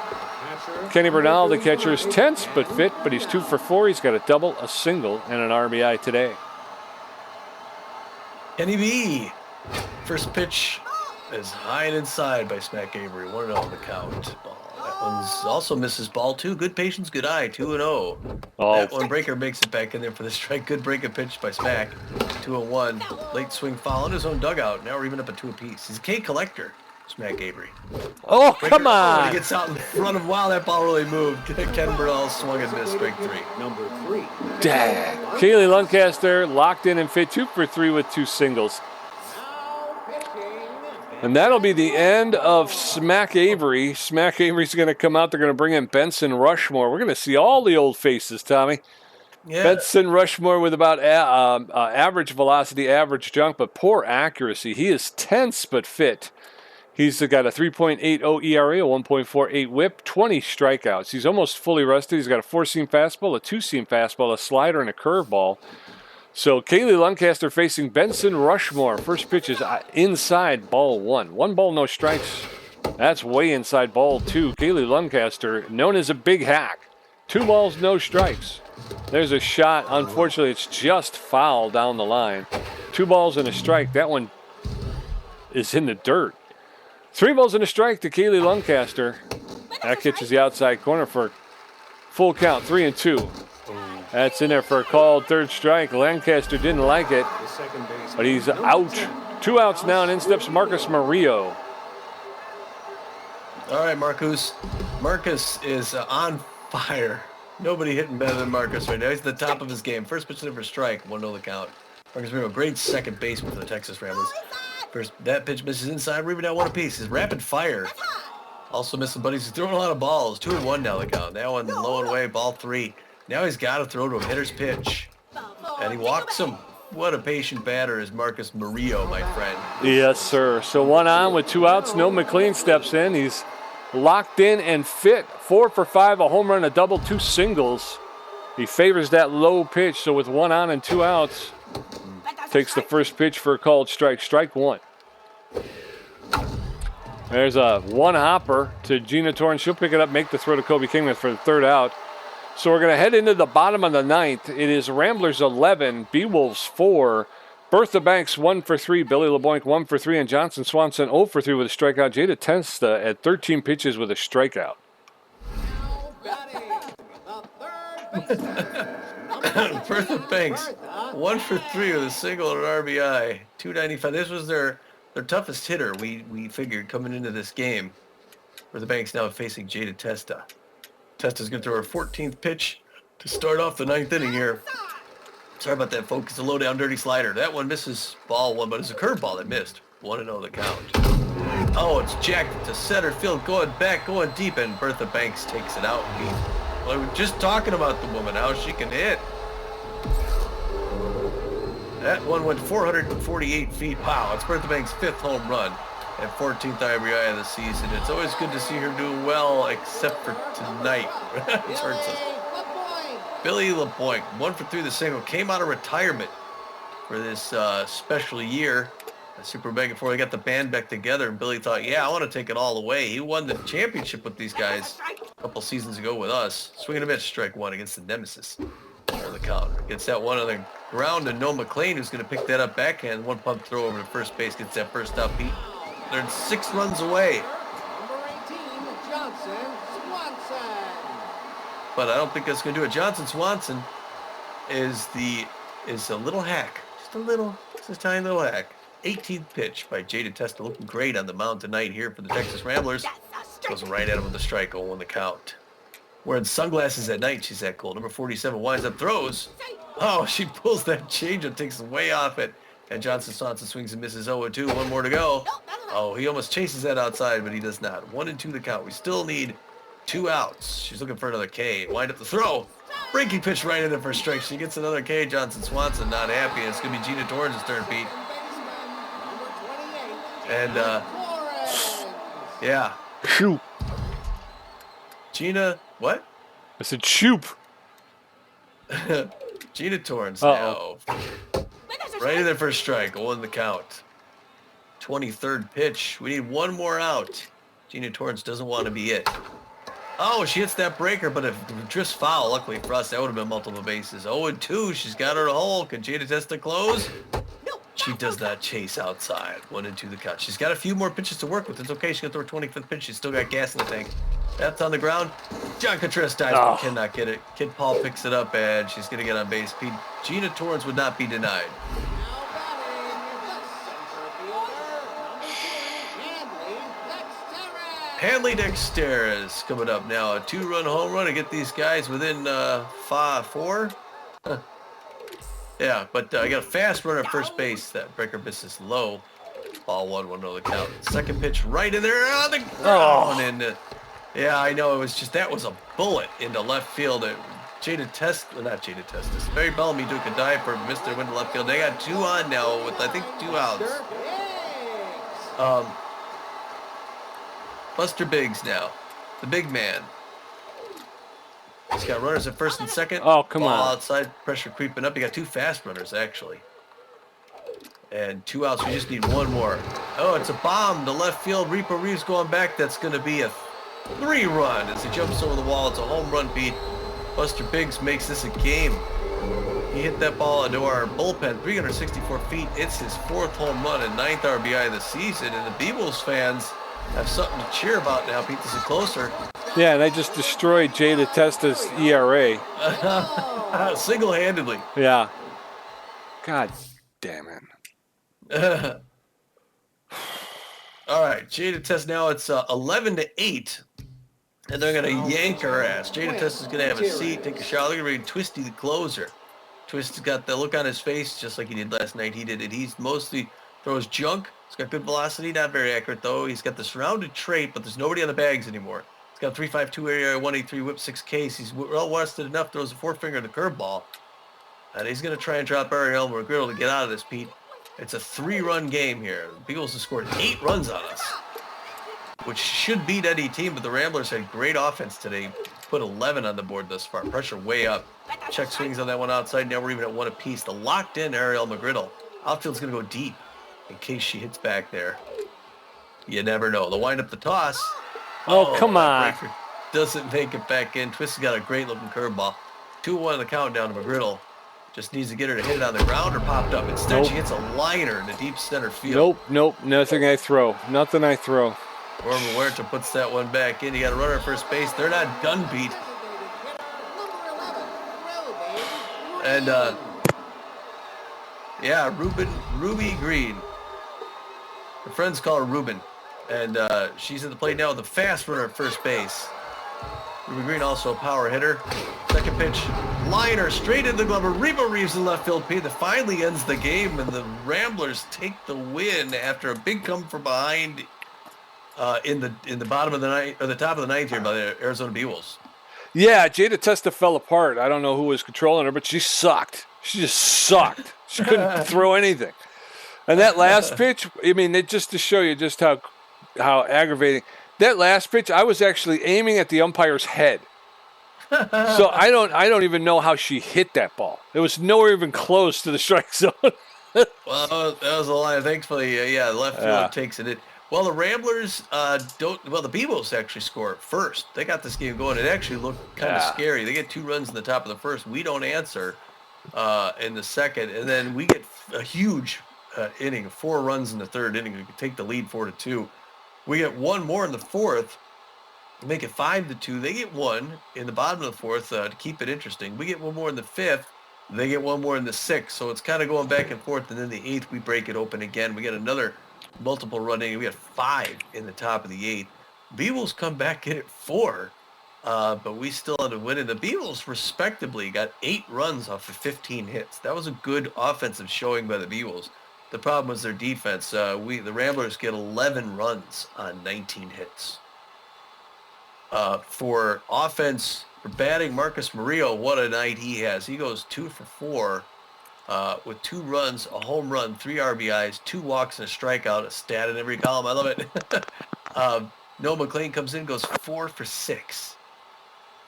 Kenny Bernal, the catcher, is tense but fit, but he's 2 for 4. He's got a double, a single, and an RBI today. Kenny B. First pitch is high and inside by Smack Avery. 1-0 on the count. That one's also misses ball 2. Good patience, good eye. 2-0. Oh. That one breaker makes it back in there for the strike. Good breaker pitch by Smack. 2-1. Late swing foul in his own dugout. Now we're even up at 2 apiece. He's a K collector. Smack Avery. Oh, Breaker, come on. He gets out in front of, wow, that ball really moved. Ken Bernal swung and missed, strike 3. Number 3. Dang. Kaylee Lancaster locked in and fit 2 for 3 with 2 singles. And that'll be the end of Smack Avery. Smack Avery's going to come out. They're going to bring in Benson Rushmore. We're going to see all the old faces, Tommy. Yeah. Benson Rushmore with about average velocity, average jump, but poor accuracy. He is tense but fit. He's got a 3.80 ERA, a 1.48 whip, 20 strikeouts. He's almost fully rested. He's got a 4-seam fastball, a 2-seam fastball, a slider, and a curveball. So Kaylee Lancaster facing Benson Rushmore. First pitch is inside, ball 1. 1 ball, no strikes. That's way inside, ball 2. Kaylee Lancaster, known as a big hack. 2 balls, no strikes. There's a shot. Unfortunately, it's just foul down the line. 2 balls and a strike. That one is in the dirt. 3 balls and a strike to Kaylee Lancaster. That catches the outside corner for full count, 3-2. That's in there for a called third strike. Lancaster didn't like it, but he's out. 2 outs now, and in steps Marcus Murillo. All right, Marcus. Marcus is on fire. Nobody hitting better than Marcus right now. He's at the top of his game. First pitch for strike, 1-0 the count. Marcus Murillo, great second baseman for the Texas Ramblers. First, that pitch misses inside. We're even at 1 apiece. His rapid fire also missing, but he's throwing a lot of balls. 2-1 now the count. That one low and away, ball 3. Now he's got to throw to a hitter's pitch. And he walks him. What a patient batter is Marcus Murillo, my friend. Yes, sir. So 1 on with 2 outs. No McLean steps in. He's locked in and fit. 4 for 5, a home run, a double, 2 singles. He favors that low pitch. So with 1 on and 2 outs, takes the first pitch for a called strike. Strike 1. There's a 1 hopper to Gina Torrance. She'll pick it up, make the throw to Kobe Kingman for the 3rd out. So we're going to head into the bottom of the 9th. It is Ramblers 11, Beewolves 4. Bertha Banks 1 for 3, Billy LeBlanc 1 for 3, and Johnson Swanson 0 for 3 with a strikeout. Jada Testa at 13 pitches with a strikeout. Bertha Banks 1 for 3 with a single and an RBI. 295. This was their toughest hitter, we figured, coming into this game. Bertha Banks now facing Jada Testa. Testa's going to throw her 14th pitch to start off the 9th inning here. Sorry about that, folks. It's a low-down, dirty slider. That one misses ball 1, but it's a curveball that missed. 1-0 the count. Oh, it's jacked to center field, going back, going deep, and Bertha Banks takes it out. We were just talking about the woman, how she can hit. That one went 448 feet. Wow, it's Bertha Banks' 5th home run. and 14th RBI of the season. It's always good to see her doing well, except for tonight. It hurts us. Billy LeBoy, 1 for 3 the single, came out of retirement for this special year. Super Mega 4, they got the band back together, and Billy thought, yeah, I want to take it all away. He won the championship with these guys a couple seasons ago with us. Swinging a miss, strike one against the Nemesis. On the counter. Gets that one on the ground to Noah McLean, who's going to pick that up backhand. One pump throw over to first base, gets that first out, Pete. They're 6 runs away. Number 18, Johnson Swanson. But I don't think that's going to do it. Johnson Swanson is a little hack. Just a tiny little hack. 18th pitch by Jada Testa, looking great on the mound tonight here for the Texas Ramblers. Goes right at him with the strike, 0-1 the count. Wearing sunglasses at night, she's that cool. Number 47 winds up, throws. Oh, she pulls that changeup, takes way off it. And Johnson Swanson swings and misses 0-2. 1 more to go. Oh, he almost chases that outside, but he does not. 1-2 the count. We still need 2 outs. She's looking for another K. Wind up the throw. Breaking pitch right in there for a strike. She gets another K. Johnson Swanson not happy. It's going to be Gina Torrens' turn, Pete. And, yeah. Shoop. Gina, what? I said shoop. Gina Torrens now. Right in there for a strike. 0-1 the count. 23rd pitch. We need 1 more out. Gina Torrens doesn't want to be it. Oh, she hits that breaker, but if it drifts foul, luckily for us, that would have been multiple bases. 0-2. She's got her to hole. Can Gina Test to close? She does not chase outside. 1-2 the count. She's got a few more pitches to work with. It's okay. She's going to throw her 25th pitch. She's still got gas in the tank. That's on the ground. John Contreras dives, but cannot get it. Kid Paul picks it up, and she's going to get on base. Gina Torrens would not be denied. Hanley Dexteris coming up now. A 2-run home run to get these guys within 4. Yeah, but I got a fast runner at first base. That breaker misses low. Ball 1-1 the count. Second pitch right in there on the ground. And yeah, I know, it was just, that was a bullet into left field. Jada Test, well, not Jada Testis. Barry Bellamy took a dive for Mr. Went to left field. They got 2 on now with, I think, 2 outs. Buster Biggs now, the big man. He's got runners at first and second. Oh, come Ball on. outside, pressure creeping up. He got 2 fast runners, actually. And 2 outs. We just need 1 more. Oh, it's a bomb to left field. Reaper Reeves going back. That's going to be a 3-run as he jumps over the wall. It's a home run, Pete. Buster Biggs makes this a game. He hit that ball into our bullpen, 364 feet. It's his 4th home run and 9th RBI of the season. And the Beewolves fans have something to cheer about now. Pete, this is closer. Yeah, and I just destroyed Jada Testa's ERA. Single-handedly. Yeah. God damn it. All right, Jada Test now. It's 11-8, and they're going to yank her ass. Jada Test is going to have a seat, take a shower. They're going to be Twisty the closer. Twisty's got the look on his face just like he did last night. He did it. He's mostly throws junk. He's got good velocity, not very accurate, though. He's got the surrounded trait, but there's nobody on the bags anymore. He's got a 3.52 area, 183 whip, 6 Ks. He's well-rested enough, throws a 4-finger to the curveball. And he's going to try and drop Ariel McGriddle to get out of this, Pete. It's a 3-run game here. The Beagles have scored 8 runs on us, which should beat any team, but the Ramblers had great offense today. Put 11 on the board thus far. Pressure way up. Check swings on that one outside. Now we're even at 1 apiece. The locked-in Ariel McGriddle. Outfield's going to go deep in case she hits back there. You never know. They'll wind up the toss. Oh, come on. Doesn't make it back in. Twist has got a great-looking curveball. 2-1 the countdown to McGriddle. Just needs to get her to hit it on the ground or popped up. Instead, she hits a liner in the deep center field. Nope. Nothing I throw. Norman Huerta puts that one back in. You got a runner at first base. They're not done, Pete. And, yeah, Ruby Green. Her friends call her Ruben. And she's at the plate now with a fast runner at first base. Ruby Green also a power hitter. Second pitch, liner straight in the glove. Reba Reeves in left field, Pete. That finally ends the game, and the Ramblers take the win after a big come from behind in the bottom of the ninth, or the top of the ninth here by the Arizona Beewolves. Yeah, Jada Testa fell apart. I don't know who was controlling her, but she sucked. She just sucked. She couldn't throw anything. And that last pitch, I mean, it just to show you just how aggravating. That last pitch, I was actually aiming at the umpire's head. So I don't even know how she hit that ball. It was nowhere even close to the strike zone. Well, that was a line. Thankfully, the left fielder takes it in. Well, the Ramblers don't. Well, the Beewolves actually score first. They got this game going. It actually looked kind of scary. They get 2 runs in the top of the first. We don't answer in the second, and then we get a huge inning, 4 runs in the third inning. We take the lead 4-2. We get 1 more in the fourth. Make it 5-2. They get 1 in the bottom of the fourth to keep it interesting. We get 1 more in the fifth. They get 1 more in the sixth. So it's kind of going back and forth. And then the eighth, we break it open again. We get another multiple run inning. We got 5 in the top of the eighth. Beewolves come back, get it 4. But we still end up winning. The Beewolves respectively got 8 runs off of 15 hits. That was a good offensive showing by the Beewolves. The problem was their defense. The Ramblers get 11 runs on 19 hits. For offense, for batting, Marcus Murillo, what a night he has. He goes 2 for 4 with 2 runs, a home run, 3 RBIs, 2 walks, and a strikeout. A stat in every column. I love it. Noah McLean comes in, goes 4 for 6.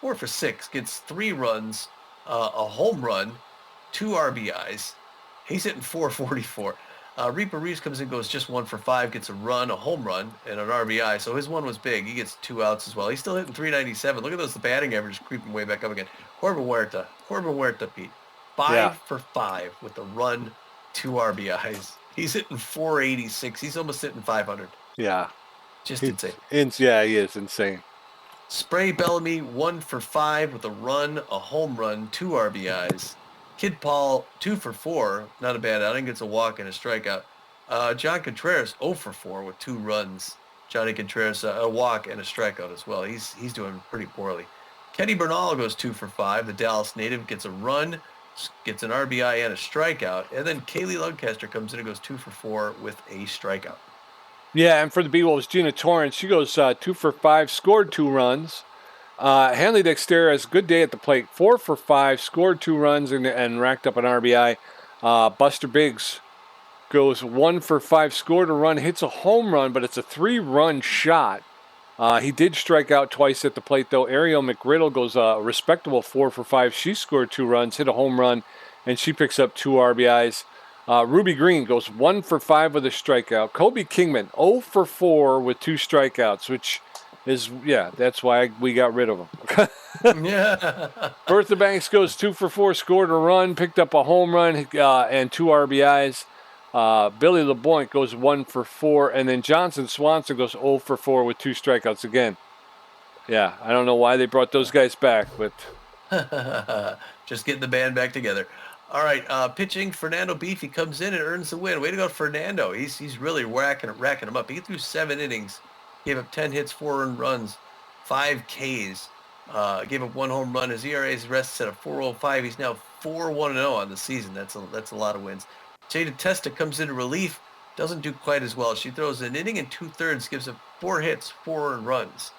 4 for 6, gets 3 runs, a home run, 2 RBIs. He's hitting 444. Reaper Reeves comes in, goes just 1 for 5, gets a run, a home run, and an RBI. So his one was big. He gets 2 outs as well. He's still hitting 397. Look at those, the batting average creeping way back up again. Corbin Huerta, Pete. 5 for 5 with a run, 2 RBIs. He's hitting 486. He's almost hitting 500. Yeah. Just insane. He is insane. Spray Bellamy, 1 for 5 with a run, a home run, 2 RBIs. Kid Paul, 2 for 4, not a bad outing, gets a walk and a strikeout. John Contreras, 0 for 4 with 2 runs. Johnny Contreras, a walk and a strikeout as well. He's doing pretty poorly. Kenny Bernal goes 2 for 5. The Dallas native gets a run, gets an RBI and a strikeout. And then Kaylee Lancaster comes in and goes 2 for 4 with a strikeout. Yeah, and for the Beewolves, Gina Torrance, she goes 2 for 5, scored 2 runs. Hanley Dexter has a good day at the plate, 4 for 5, scored 2 runs and racked up an RBI. Buster Biggs goes 1 for 5, scored a run, hits a home run, but it's a 3-run shot. He did strike out twice at the plate, though. Ariel McGriddle goes a respectable 4 for 5. She scored 2 runs, hit a home run, and she picks up 2 RBIs. Ruby Green goes 1 for 5 with a strikeout. Kobe Kingman, 0 for 4 with 2 strikeouts, which is, that's why we got rid of him. Yeah. Bertha Banks goes 2 for 4, scored a run, picked up a home run, and 2 RBIs. Billy LeBlanc goes 1 for 4, and then Johnson Swanson goes 0 for 4 with 2 strikeouts again. Yeah, I don't know why they brought those guys back, but just getting the band back together. All right, pitching, Fernando Beefy comes in and earns the win. Way to go, Fernando. He's really racking them up. He threw 7 innings, gave up 10 hits, 4 earned runs, 5 Ks, gave up 1 home run. His ERA is rested at 4.05. He's now 4-1-0 on the season. That's a lot of wins. Jada Testa comes into relief, doesn't do quite as well. She throws an inning and 2/3, gives up 4 hits, 4 earned runs.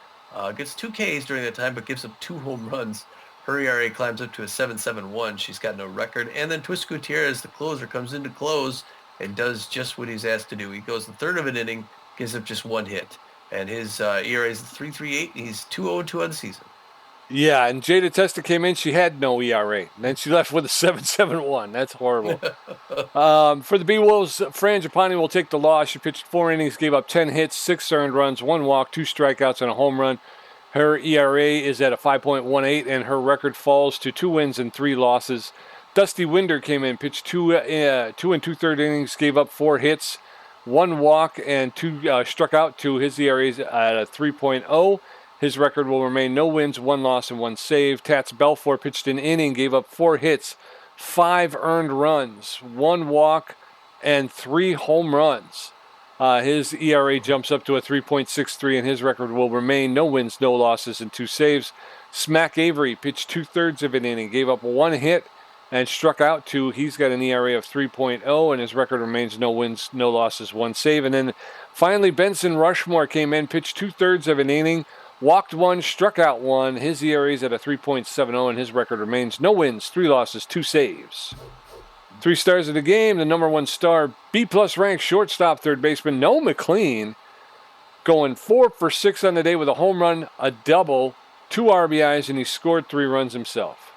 Gets 2 Ks during that time, but gives up 2 home runs. Her ERA climbs up to a 7.71. She's got no record. And then Twist Gutierrez, the closer, comes in to close and does just what he's asked to do. He goes the third of an inning, gives up just 1 hit. And his ERA is 3.38. He's 2.02 on the season. Yeah, and Jada Testa came in. She had no ERA. And then she left with a 7.71. That's horrible. For the Beewolves, Fran Gipani will take the loss. She pitched 4 innings, gave up 10 hits, 6 earned runs, 1 walk, 2 strikeouts, and a home run. Her ERA is at a 5.18, and her record falls to 2 wins and 3 losses. Dusty Winder came in, pitched 2 2 innings, gave up 4 hits, 1 walk, and 2 struck out 2. His ERA is at a 3.0. His record will remain no wins, 1 loss, and 1 save. Tats Belfour pitched an inning, gave up 4 hits, 5 earned runs, 1 walk, and 3 home runs. His ERA jumps up to a 3.63, and his record will remain no wins, no losses, and 2 saves. Smack Avery pitched 2/3 of an inning, gave up 1 hit, and struck out 2. He's got an ERA of 3.0, and his record remains no wins, no losses, 1 save. And then finally, Benson Rushmore came in, pitched 2/3 of an inning, walked 1, struck out 1. His ERA is at a 3.70, and his record remains no wins, 3 losses, 2 saves. 3 stars of the game, the number 1 star, B-plus ranked shortstop, third baseman, Noah McLean, going 4 for 6 on the day with a home run, a double, 2 RBIs, and he scored 3 runs himself.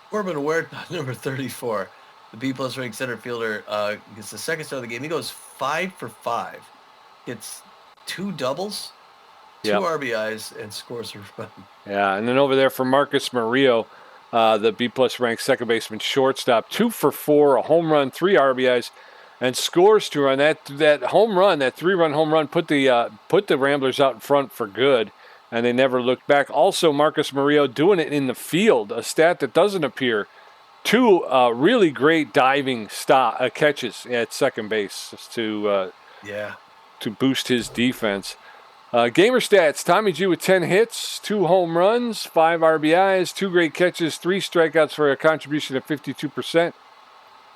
Corbin Ware, number 34, the B-plus ranked center fielder, gets the second star of the game. He goes 5 for 5, gets 2 doubles, 2 RBIs, and scores a run. Yeah, and then over there for Marcus Murillo, the B-plus ranked second baseman shortstop, 2 for 4, a home run, 3 RBIs, and scores 2 run. That home run, that 3-run home run, put the Ramblers out in front for good, and they never looked back. Also, Marcus Murillo doing it in the field, a stat that doesn't appear. 2 really great diving catches at second base to boost his defense. Gamer stats, Tommy G with 10 hits, 2 home runs, 5 RBIs, 2 great catches, 3 strikeouts for a contribution of 52%.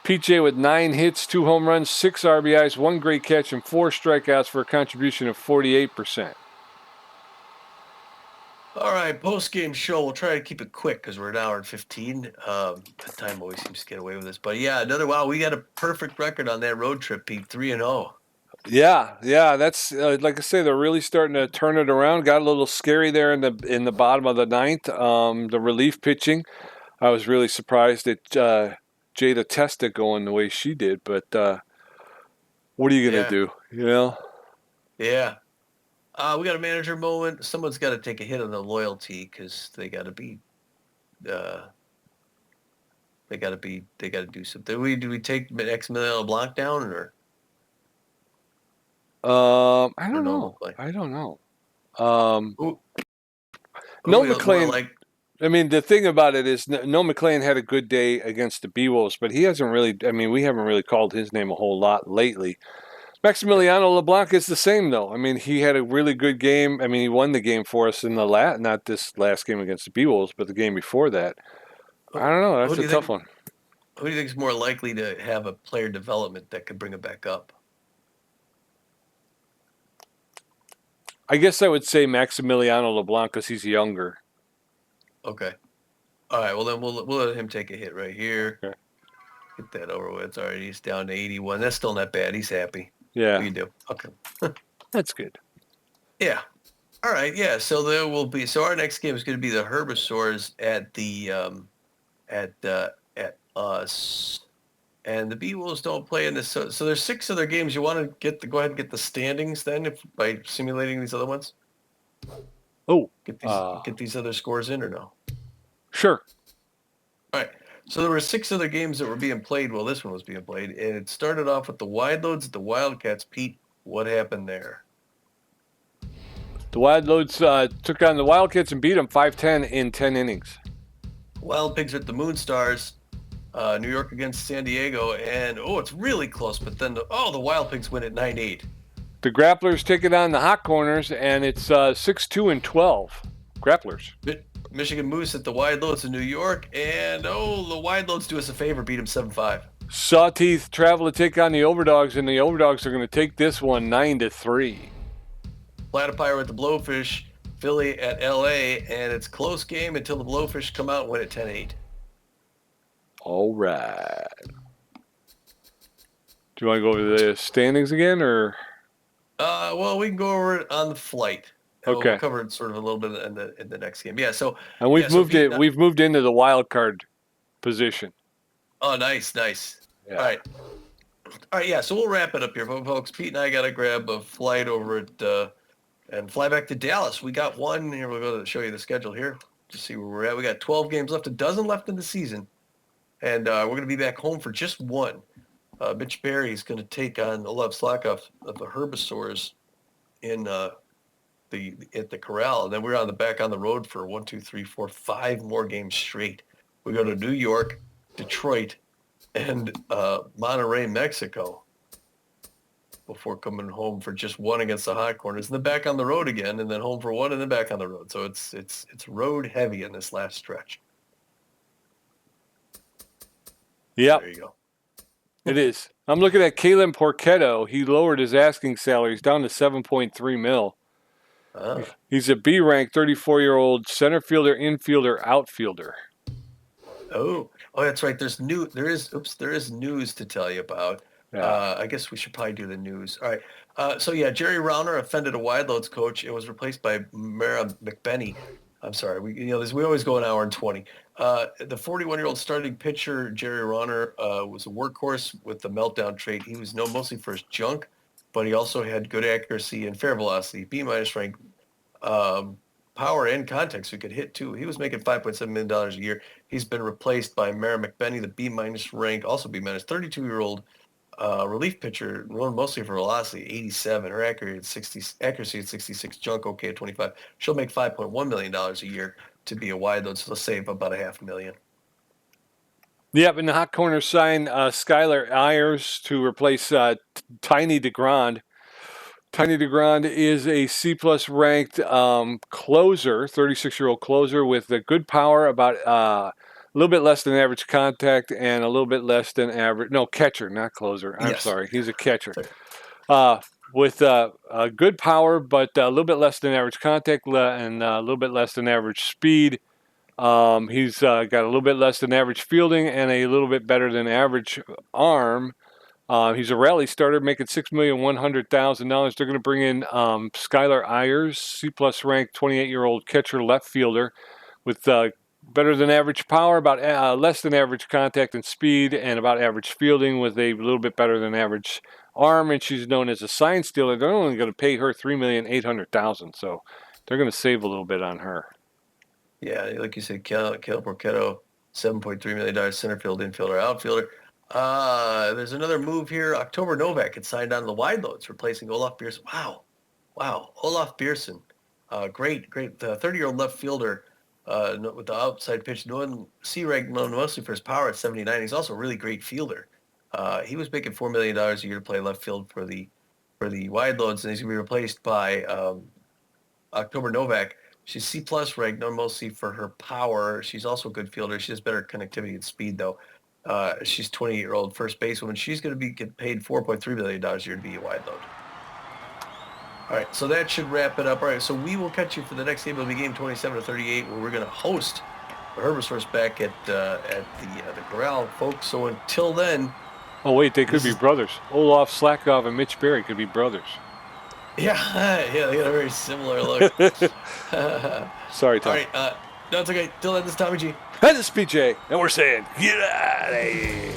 PJ with 9 hits, 2 home runs, 6 RBIs, 1 great catch, and 4 strikeouts for a contribution of 48%. All right, post-game show. We'll try to keep it quick because we're an hour and 15. That time always seems to get away with this. But, yeah, we got a perfect record on that road trip, Pete, 3-0. Yeah, that's like I say, they're really starting to turn it around. Got a little scary there in the bottom of the ninth. The relief pitching, I was really surprised at Jada Testa going the way she did. But what are you gonna do? You know? Yeah. We got a manager moment. Someone's got to take a hit on the loyalty because they got to be. They got to do something. Do we take Maximiliano Blanc down or? I don't know. No McLean. I mean, the thing about it is, No McLean had a good day against the Beewolves, but he hasn't really. I mean, we haven't really called his name a whole lot lately. Maximiliano LeBlanc is the same, though. I mean, he had a really good game. I mean, he won the game for us in the not this last game against the Beewolves, but the game before that. I don't know. That's a tough one. Who do you think is more likely to have a player development that could bring it back up? I guess I would say Maximiliano LeBlanc because he's younger. Okay. All right. Well, then we'll let him take a hit right here. Okay. Get that over with. All right. He's down to 81. That's still not bad. He's happy. Yeah. What do you do? Okay. That's good. Yeah. All right. Yeah. So there will be. So our next game is going to be the Herbivores at us. And the Beewolves don't play in this. So there's 6 other games. You want to go ahead and get the standings then by simulating these other ones? Oh. Get these other scores in or no? Sure. All right. So there were 6 other games that were being played while this one was being played. And it started off with the Wide Loads at the Wildcats. Pete, what happened there? The Wild Loads took on the Wildcats and beat them 5-10 in 10 innings. Wild Pigs at the Moonstars. New York against San Diego, and it's really close. But then the Wild Pigs win at 9-8. The Grapplers take it on the Hot Corners, and it's 6-2 and 12. Grapplers. Michigan Moose at the Wide Loads in New York, and the Wide Loads do us a favor, beat them 7-5. Sawteeth travel to take on the Overdogs, and the Overdogs are going to take this one 9-3. Platypire at the Blowfish, Philly at LA, and it's close game until the Blowfish come out and win at 10-8. All right. Do you want to go over the standings again, or? Well, we can go over it on the flight. Okay. We'll cover it sort of a little bit in the next game. Yeah. So. And we've moved it. We've moved into the wild card position. Oh, nice. Yeah. All right. Yeah. So we'll wrap it up here, folks. Pete and I got to grab a flight over at and fly back to Dallas. We got one here. We'll go to show you the schedule here to see where we're at. We got 12 games left, a dozen left in the season. And we're going to be back home for just one. Mitch Berry is going to take on Olev Slakov of the Herbivores at the Corral. And then we're back on the road for 1, 2, 3, 4, 5 more games straight. We go to New York, Detroit, and Monterrey, Mexico before coming home for just one against the Hot Corners. And then back on the road again, and then home for one, and then back on the road. So it's road heavy in this last stretch. Yeah, there you go. It is. I'm looking at Kalen Porchetto. He lowered his asking salaries down to $7.3 million. He's a B-rank 34-year-old center fielder, infielder, outfielder. Oh, that's right. There is news to tell you about. Yeah. I guess we should probably do the news. All right. So yeah, Jerry Rauner offended a wide loads coach and was replaced by Mara McBenney. I'm sorry. We always go an hour and 20. The 41-year-old starting pitcher, Jerry Rauner, was a workhorse with the meltdown trait. He was known mostly for his junk, but he also had good accuracy and fair velocity, B-minus rank, power and contact, so he could hit too. He was making $5.7 million a year. He's been replaced by Mara McBenney, the B-minus rank, also B-minus, 32-year-old relief pitcher, known mostly for velocity, 87. Her accuracy at 66, junk okay at 25. She'll make $5.1 million a year to be a wide load, so they'll save about $500,000. Yep, in the hot corner sign, Skylar Ayers to replace Tiny DeGrand. Tiny DeGrand is a C-plus ranked closer, 36-year-old closer with a good power, about a little bit less than average contact and a little bit less than average. No, catcher, not closer. I'm sorry. He's a catcher. With good power, but a little bit less than average contact and a little bit less than average speed. He's got a little bit less than average fielding and a little bit better than average arm. He's a rally starter making $6,100,000. They're going to bring in Skylar Ayers, C-plus ranked 28-year-old catcher left fielder with better than average power, about less than average contact and speed, and about average fielding with a little bit better than average arm. And she's known as a sign stealer. They're only going to pay her $3,800,000, so they're going to save a little bit on her. Yeah, like you said, Caleb Porchetto, $7.3 million center field, infielder, outfielder. There's another move here. October Novak had signed on the wide loads, replacing Olaf Pearson. Wow. Olaf Pearson. Great. The 30-year-old left fielder with the outside pitch, C-rank, known mostly for his power at 79. He's also a really great fielder. He was making $4 million a year to play left field for the wide loads, and he's going to be replaced by October Novak. She's C-plus ranked, known mostly for her power. She's also a good fielder. She has better connectivity and speed, though. She's 28-year-old first basewoman. She's going to get paid $4.3 million a year to be a wide load. All right, so that should wrap it up. All right, so we will catch you for the next game. It'll be game 27-38, where we're going to host the Herbert's back at the Corral, folks. So until then... Oh, wait, they could be brothers. Olaf Slackov and Mitch Berry could be brothers. Yeah, they got a very similar look. Sorry, Tom. All right, no, it's okay. Till then, this is Tommy G. And this is PJ, and we're saying, get out of here.